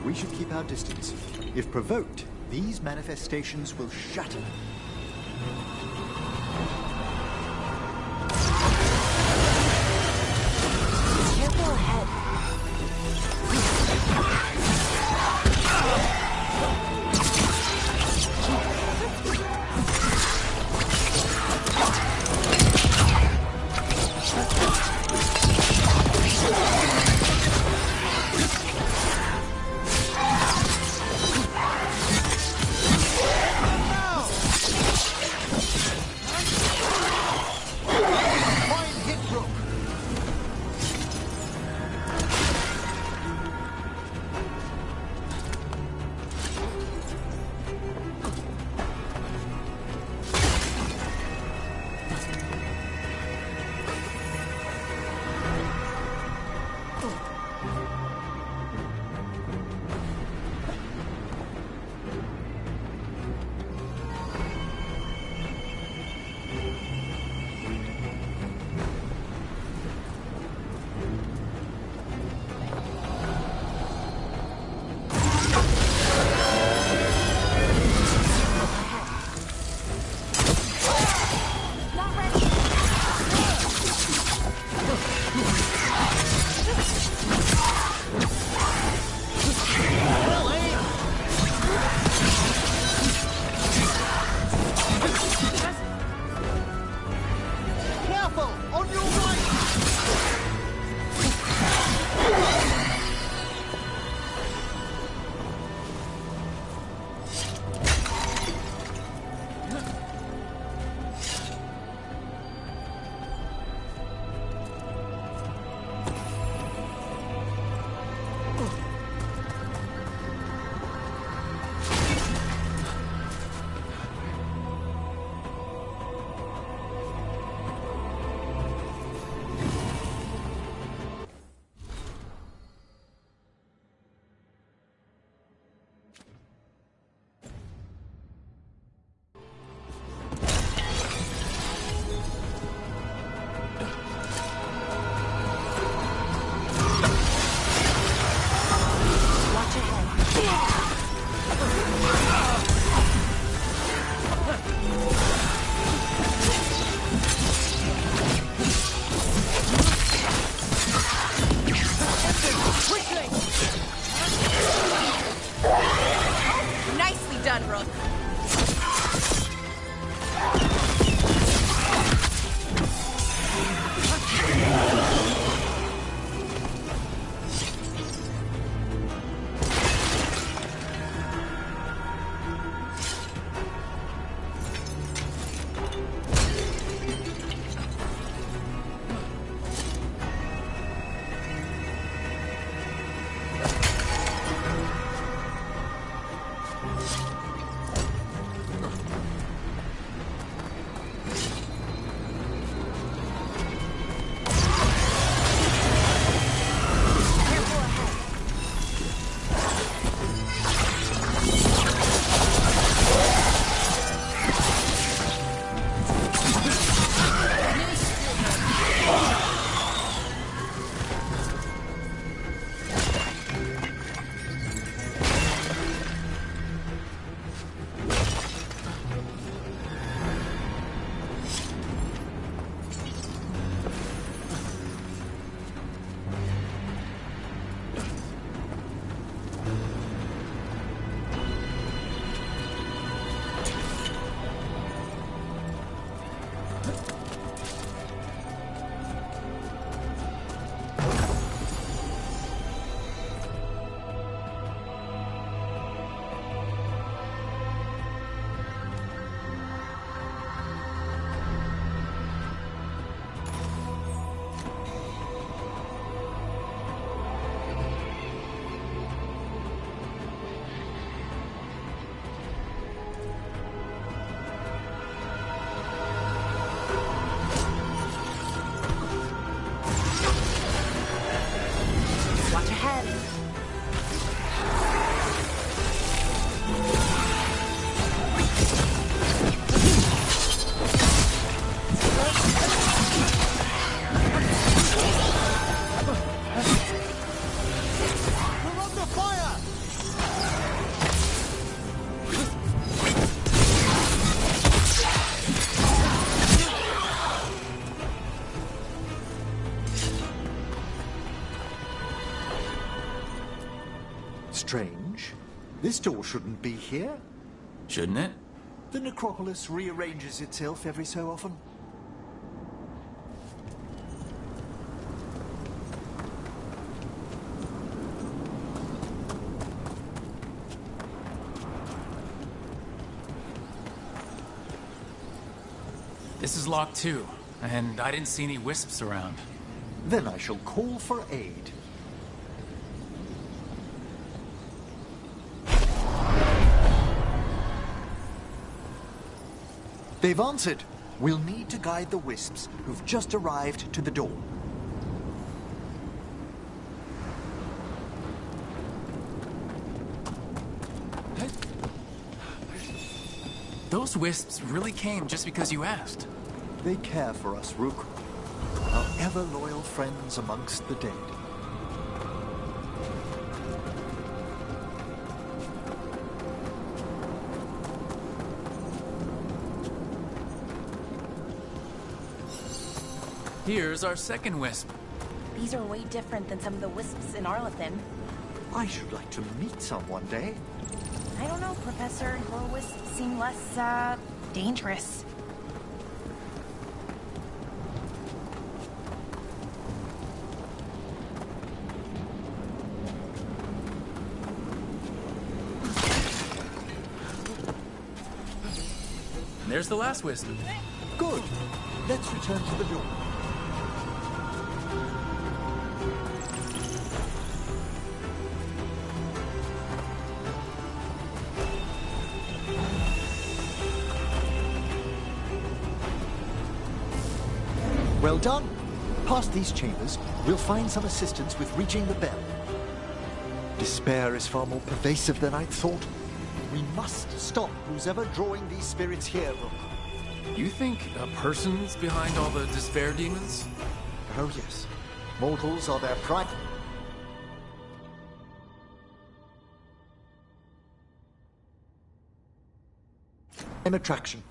Speaker 18: We should keep our distance. If provoked, these manifestations will shatter.
Speaker 11: Careful ahead.
Speaker 17: Strange. This door shouldn't be here.
Speaker 6: Shouldn't it?
Speaker 17: The necropolis rearranges itself every so often.
Speaker 6: This is locked too, and I didn't see any wisps around.
Speaker 17: Then I shall call for aid. They've answered. We'll need to guide the wisps who've just arrived to the door.
Speaker 6: Those wisps really came just because you asked.
Speaker 17: They care for us, Rook. Our ever-loyal friends amongst the dead.
Speaker 6: Here's our second wisp.
Speaker 11: These are way different than some of the wisps in Arlethin.
Speaker 17: I should like to meet some one day.
Speaker 11: I don't know, Professor. Your wisps seem less, dangerous.
Speaker 6: There's the last wisp.
Speaker 17: Good. Let's return to the door. Well done. Past these chambers, we'll find some assistance with reaching the bell. Despair is far more pervasive than I'd thought. We must stop who's ever drawing these spirits here, Rook.
Speaker 6: You think a person's behind all the despair demons?
Speaker 17: Oh, yes. Mortals are their pride. An attraction.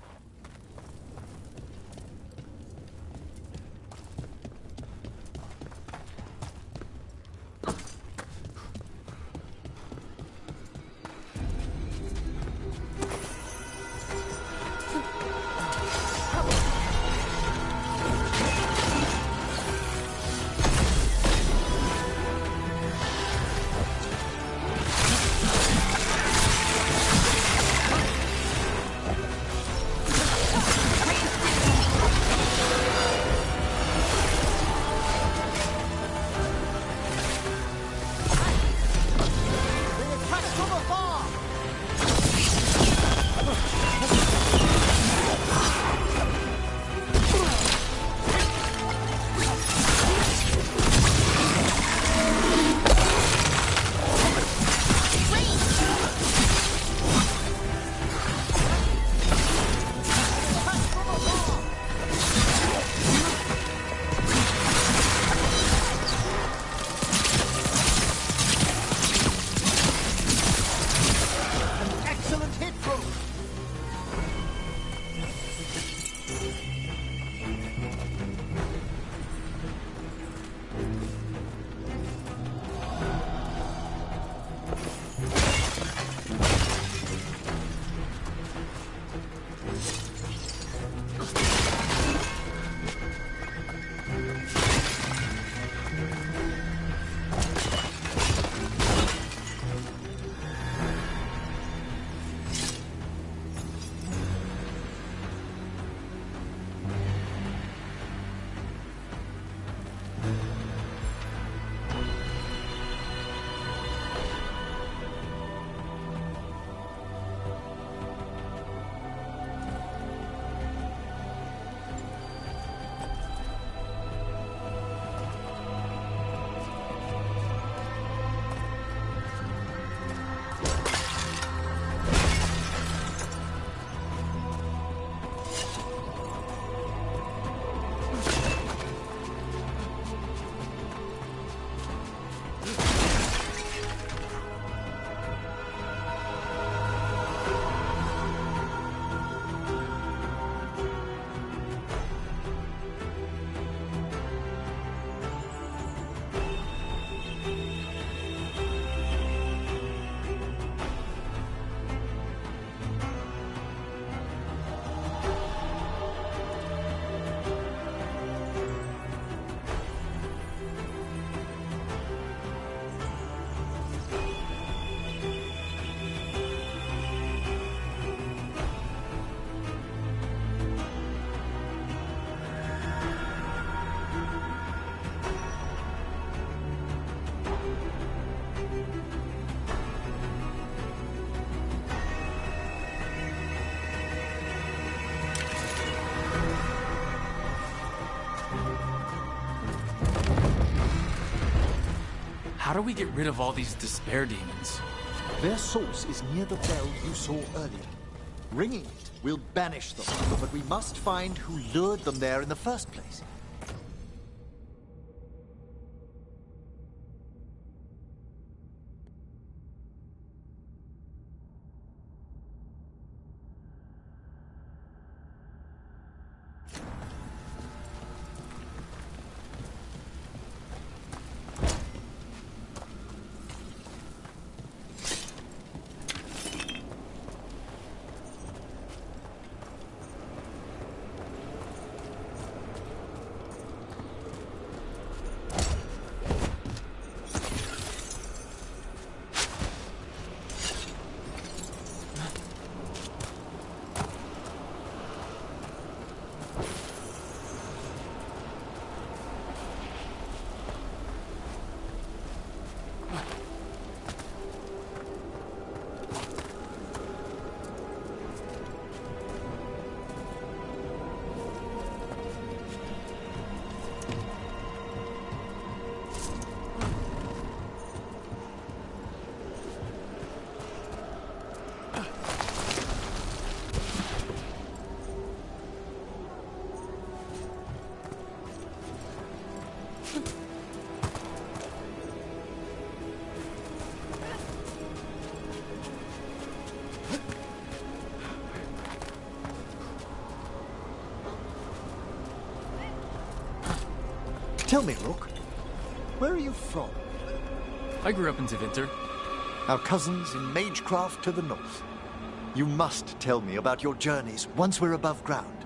Speaker 6: How do we get rid of all these despair demons?
Speaker 17: Their source is near the bell you saw earlier. Ringing it will banish them, but we must find who lured them there in the first place. Tell me, Rook, where are you from?
Speaker 6: I grew up in Tevinter.
Speaker 17: Our cousins in Magecraft to the north. You must tell me about your journeys once we're above ground.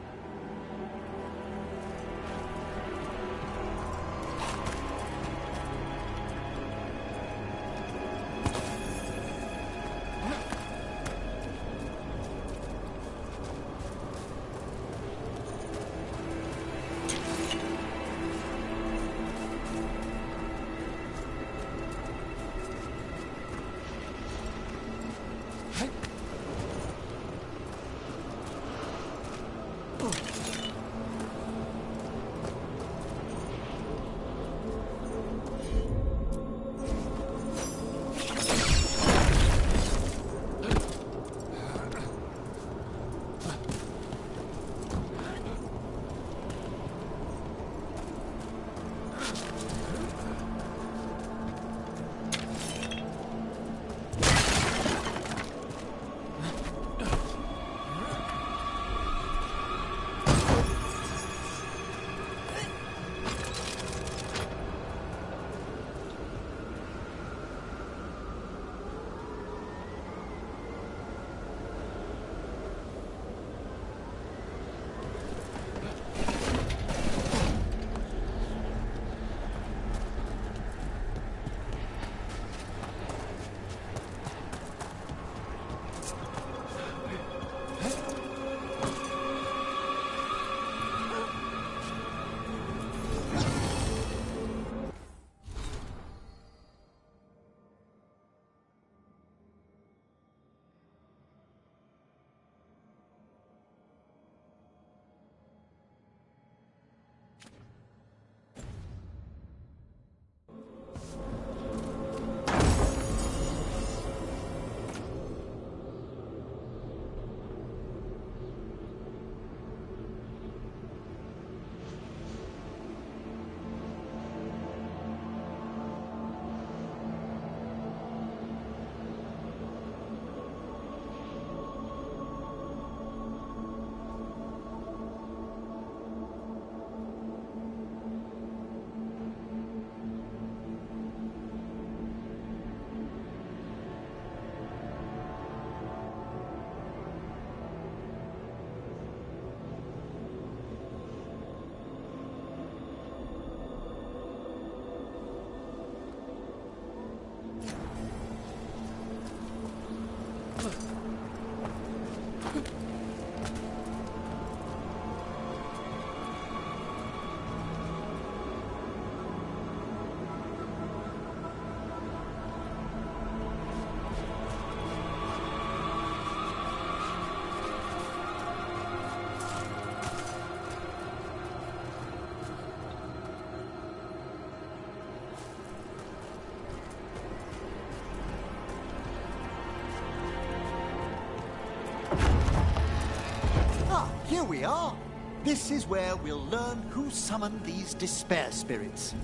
Speaker 17: Here we are. This is where we'll learn who summoned these despair spirits.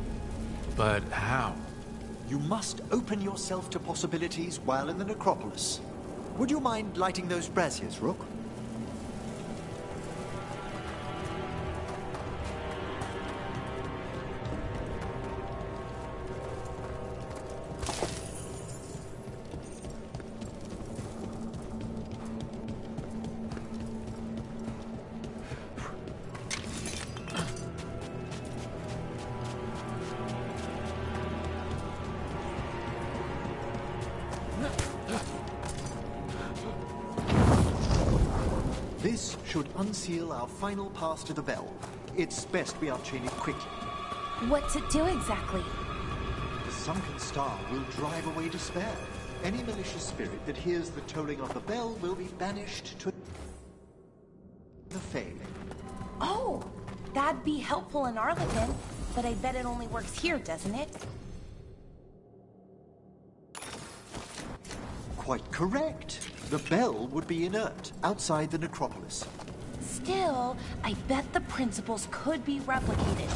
Speaker 6: But how?
Speaker 17: You must open yourself to possibilities while in the necropolis. Would you mind lighting those braziers, Rook? This should unseal our final pass to the bell. It's best we unchain it quickly.
Speaker 11: What's it do exactly?
Speaker 17: The sunken star will drive away despair. Any malicious spirit that hears the tolling of the bell will be banished to the Fae.
Speaker 11: Oh, that'd be helpful in Arlequin, but I bet it only works here, doesn't it?
Speaker 17: Quite correct. The bell would be inert outside the necropolis.
Speaker 11: Still, I bet the principles could be replicated.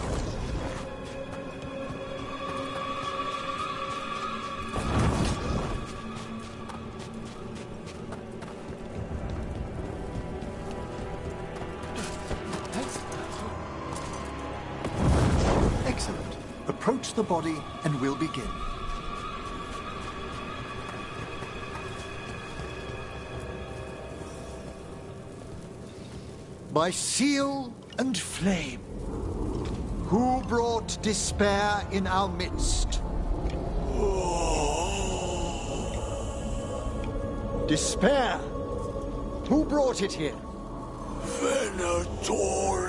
Speaker 17: Excellent. Approach the body and we'll begin. By seal and flame, who brought despair in our midst? Despair! Who brought it here?
Speaker 3: Venatori!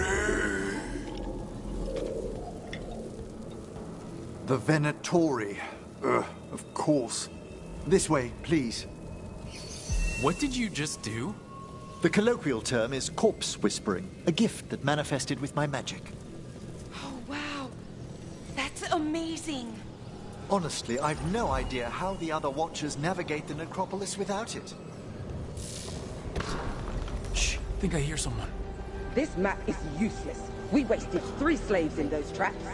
Speaker 17: The Venatori. Of course. This way, please.
Speaker 6: What did you just do?
Speaker 17: The colloquial term is corpse whispering, a gift that manifested with my magic.
Speaker 11: Oh, wow. That's amazing.
Speaker 17: Honestly, I've no idea how the other Watchers navigate the necropolis without it.
Speaker 6: Shh, I think I hear someone.
Speaker 19: This map is useless. We wasted 3 slaves in those traps.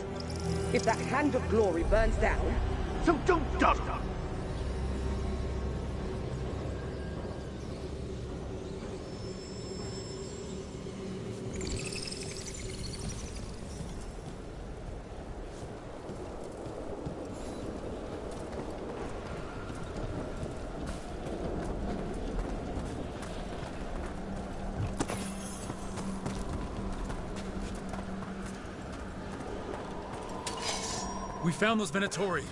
Speaker 19: If that Hand of Glory burns down...
Speaker 17: So don't dawdle!
Speaker 6: We found those Venatori.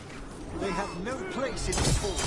Speaker 17: They have no place in this hall.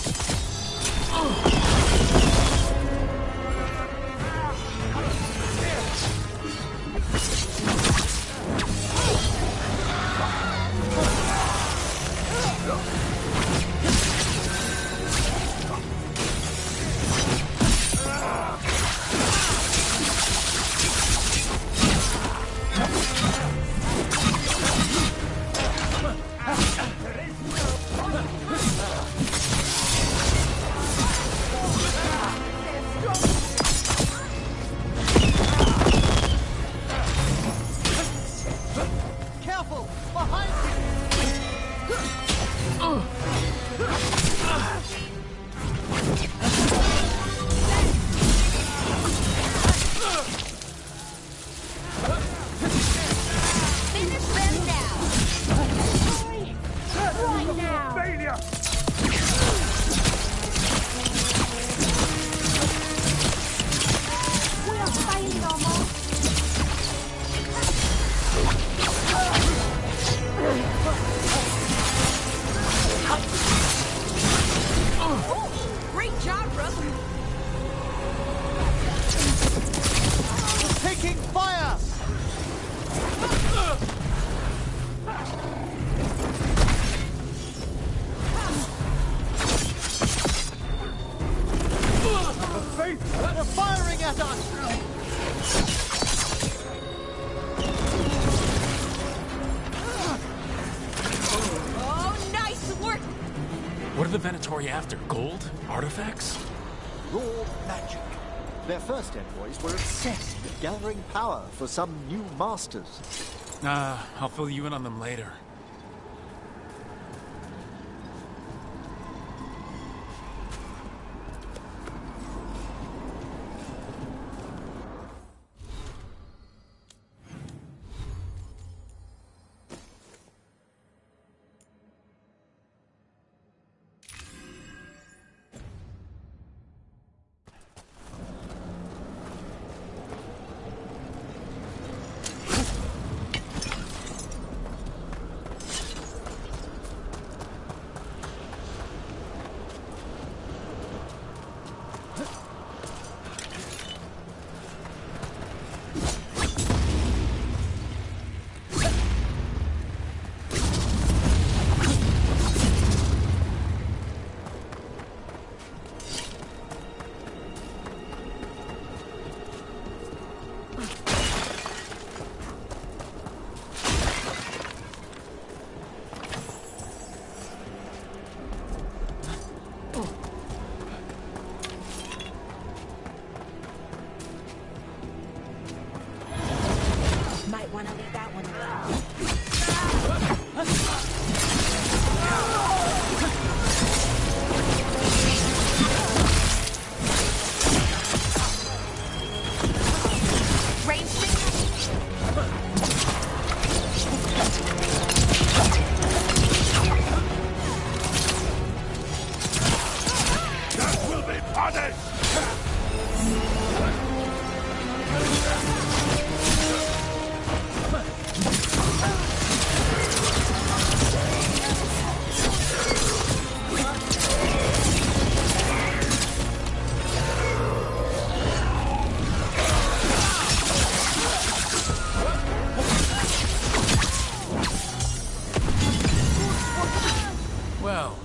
Speaker 6: What are the Venatori after? Gold? Artifacts?
Speaker 17: Raw magic. Their first envoys were obsessed with gathering power for some new masters.
Speaker 6: I'll fill you in on them later.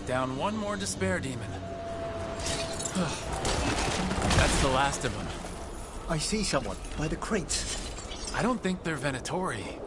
Speaker 6: Down one more despair demon. That's the last of them.
Speaker 17: I see someone by the crates.
Speaker 6: I don't think they're Venatori.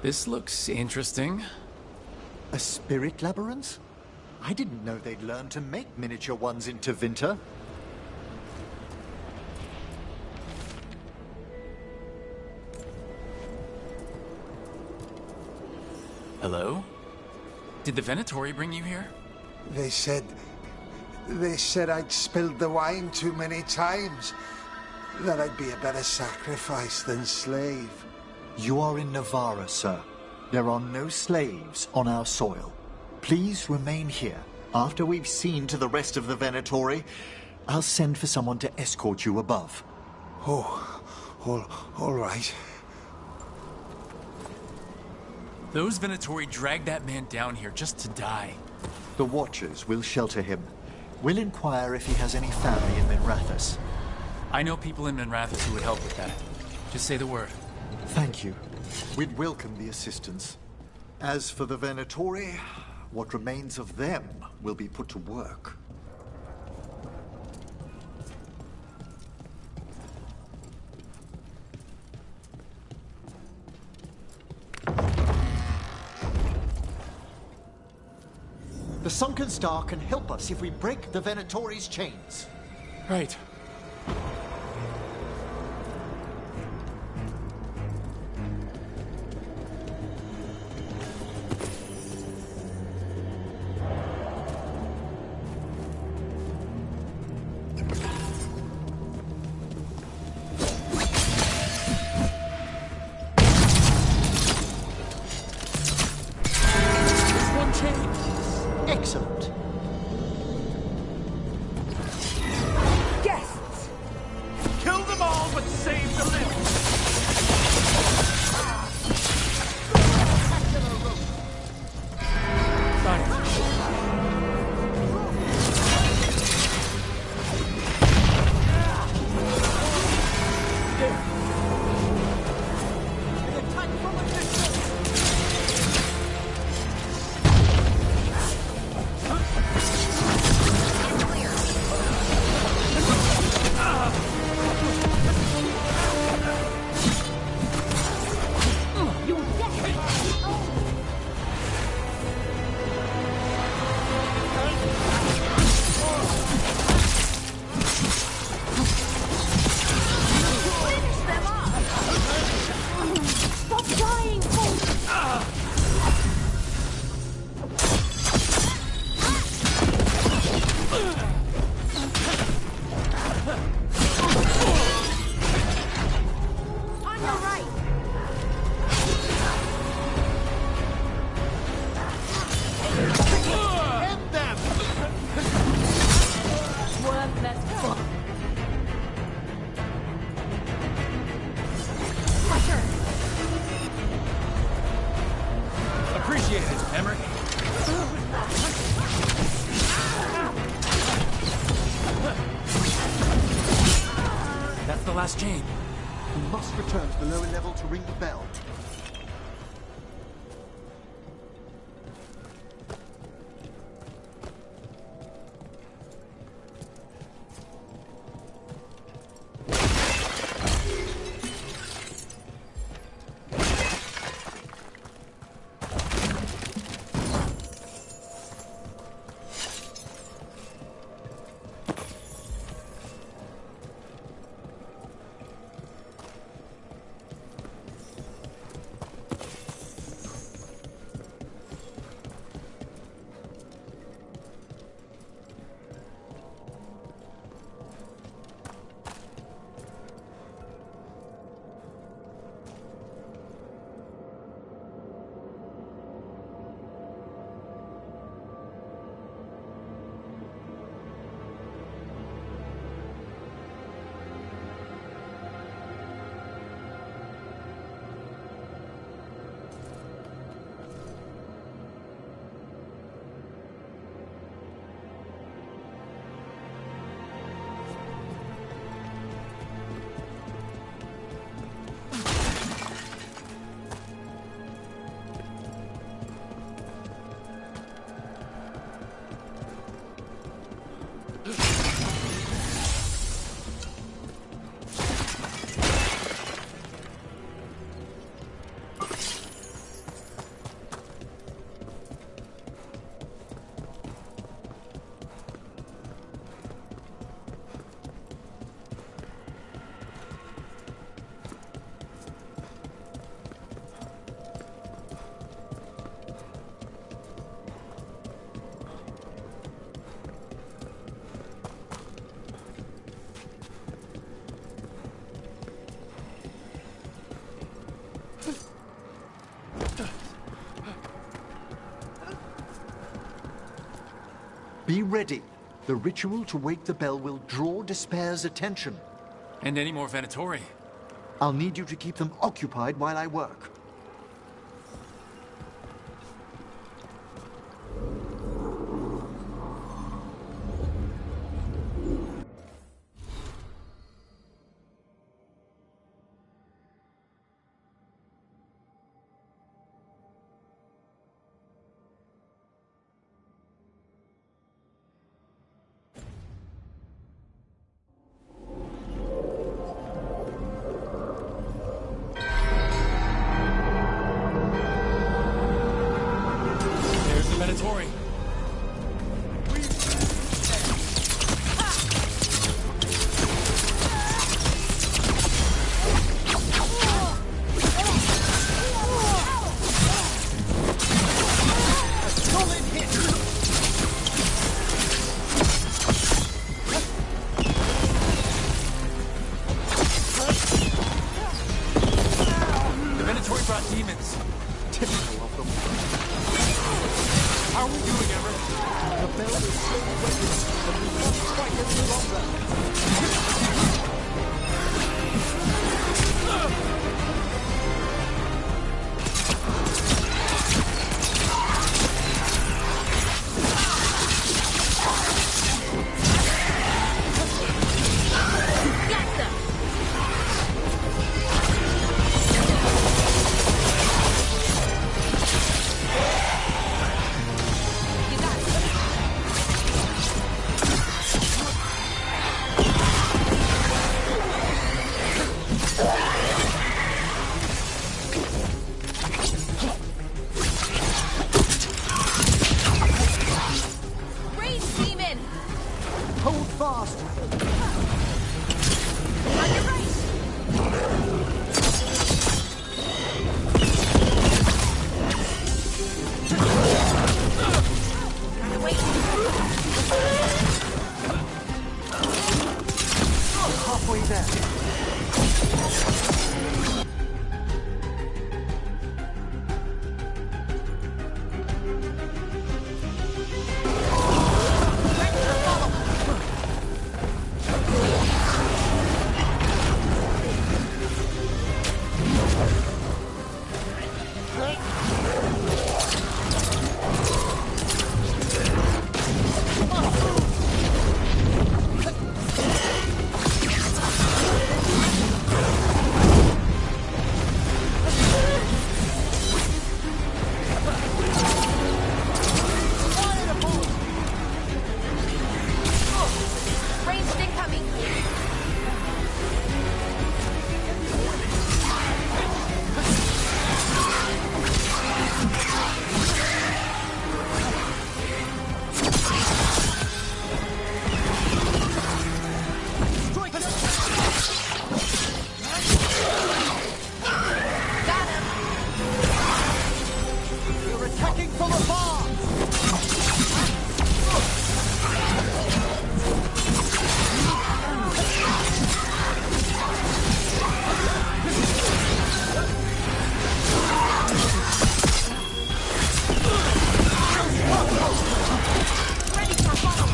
Speaker 6: This looks interesting.
Speaker 17: A spirit labyrinth? I didn't know they'd learned to make miniature ones in Tevinter.
Speaker 6: Hello? Did the Venatori bring you here?
Speaker 20: They said I'd spilled the wine too many times. That I'd be a better sacrifice than slave.
Speaker 17: You are in Navarra, sir. There are no slaves on our soil. Please remain here. After we've seen to the rest of the Venatori, I'll send for someone to escort you above.
Speaker 20: Oh, all right.
Speaker 6: Those Venatori dragged that man down here just to die.
Speaker 17: The Watchers will shelter him. We'll inquire if he has any family in Minrathous.
Speaker 6: I know people in Minrathous who would help with that. Just say the word.
Speaker 17: Thank you. We'd welcome the assistance. As for the Venatori, what remains of them will be put to work. The Sunken Star can help us if we break the Venatori's chains.
Speaker 6: Right.
Speaker 17: Excellent.
Speaker 19: Guests!
Speaker 6: Kill them all, but save the living! Appreciate it, Emmerich. That's the last chain.
Speaker 17: We must return to the lower level to ring the bell. Be ready. The ritual to wake the bell will draw Despair's attention.
Speaker 6: And any more Venatori.
Speaker 17: I'll need you to keep them occupied while I work.
Speaker 6: Venatori. The Venatori brought demons.
Speaker 17: Typical of them.
Speaker 6: How are we doing, Ever?
Speaker 17: The bell is slowly waking, but we can't fight any longer.
Speaker 5: Rage demon!
Speaker 17: Hold fast.
Speaker 5: On your right! Gotta wait.
Speaker 17: Halfway there.
Speaker 5: Ranged incoming! Got him!
Speaker 17: We're attacking from afar.
Speaker 5: Ready for follow!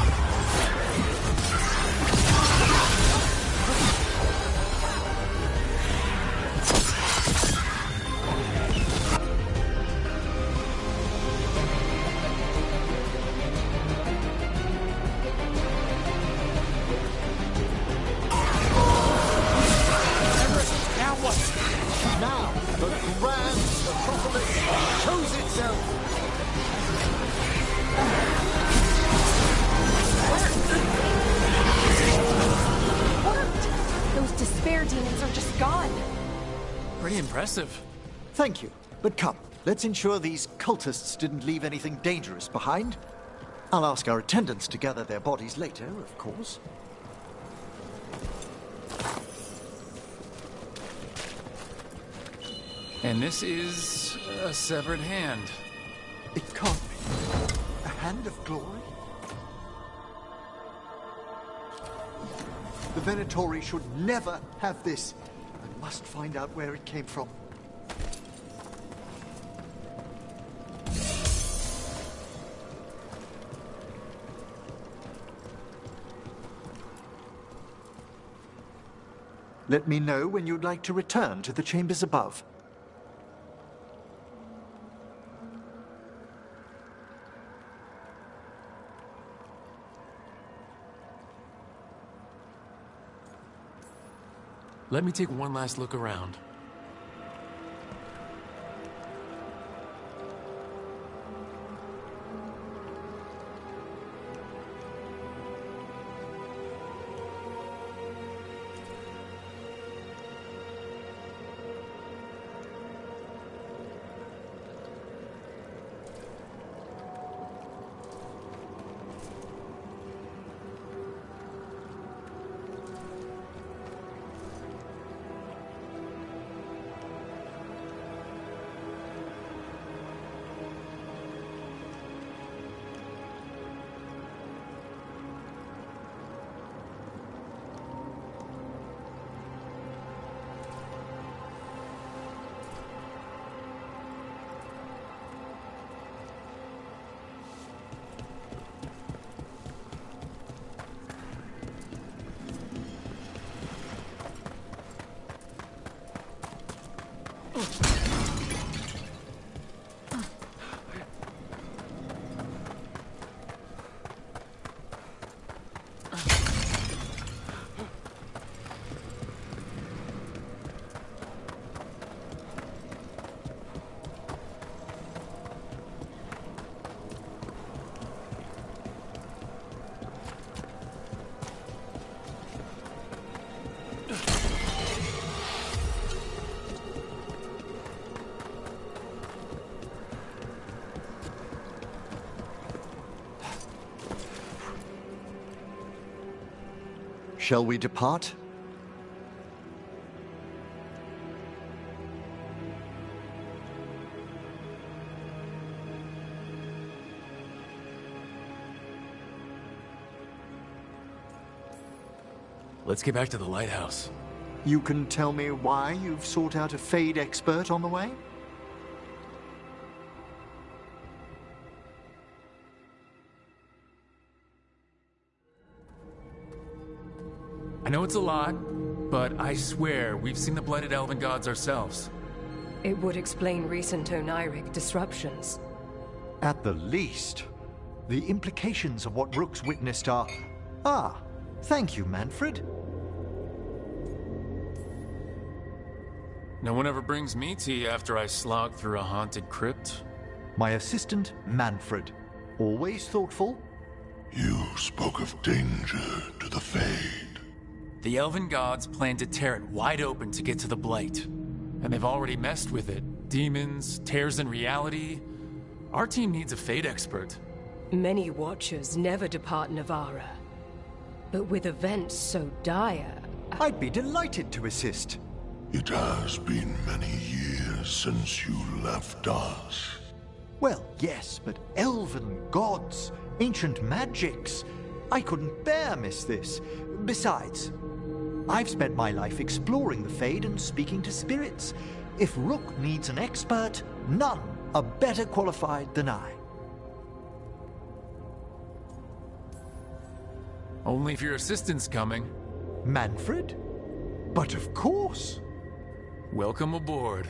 Speaker 6: Now what?
Speaker 17: Now, the grand metropolis shows itself.
Speaker 11: Worked! Those despair demons are just gone.
Speaker 6: Pretty impressive.
Speaker 17: Thank you. But come, let's ensure these cultists didn't leave anything dangerous behind. I'll ask our attendants to gather their bodies later, of course.
Speaker 6: And this is a severed hand.
Speaker 17: It can't be. A hand of glory? The Venatori should never have this. I must find out where it came from. Let me know when you'd like to return to the chambers above.
Speaker 6: Let me take one last look around.
Speaker 17: Shall we depart?
Speaker 6: Let's get back to the lighthouse.
Speaker 17: You can tell me why you've sought out a Fade expert on the way?
Speaker 6: I know it's a lot, but I swear we've seen the Blighted Elven Gods ourselves.
Speaker 8: It would explain recent Oniric disruptions.
Speaker 17: At the least. The implications of what Rook's witnessed are... Ah, thank you, Manfred.
Speaker 6: No one ever brings me tea after I slog through a haunted crypt.
Speaker 17: My assistant, Manfred. Always thoughtful.
Speaker 21: You spoke of danger to the Fade.
Speaker 6: The Elven Gods plan to tear it wide open to get to the Blight. And they've already messed with it. Demons, tears in reality. Our team needs a Fade expert.
Speaker 8: Many Watchers never depart Navarra. But with events so dire...
Speaker 17: I'd be delighted to assist.
Speaker 21: It has been many years since you left us.
Speaker 17: Well, yes, but elven gods, ancient magics. I couldn't bear miss this. Besides, I've spent my life exploring the Fade and speaking to spirits. If Rook needs an expert, none are better qualified than I.
Speaker 6: Only if your assistant's coming.
Speaker 17: Manfred? But of course.
Speaker 6: Welcome aboard.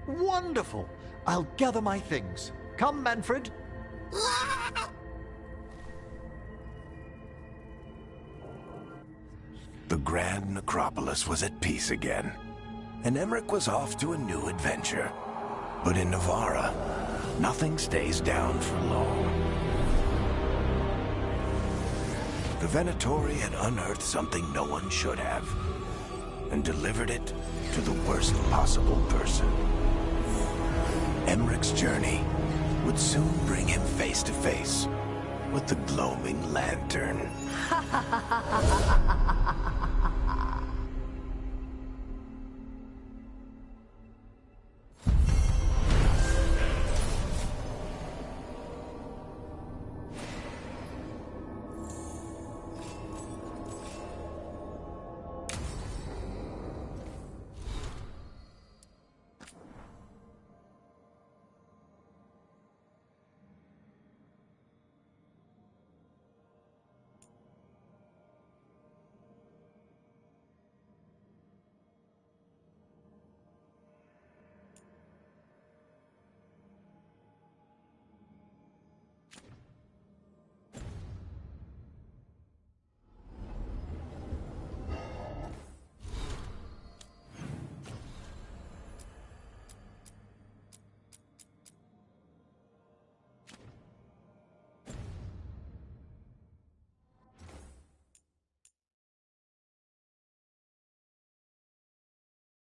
Speaker 17: Wonderful. I'll gather my things. Come, Manfred.
Speaker 10: The Grand Necropolis was at peace again, and Emmerich was off to a new adventure. But in Navarra, nothing stays down for long. The Venatori had unearthed something no one should have, and delivered it to the worst possible person. Emmerich's journey would soon bring him face to face with the glowing lantern.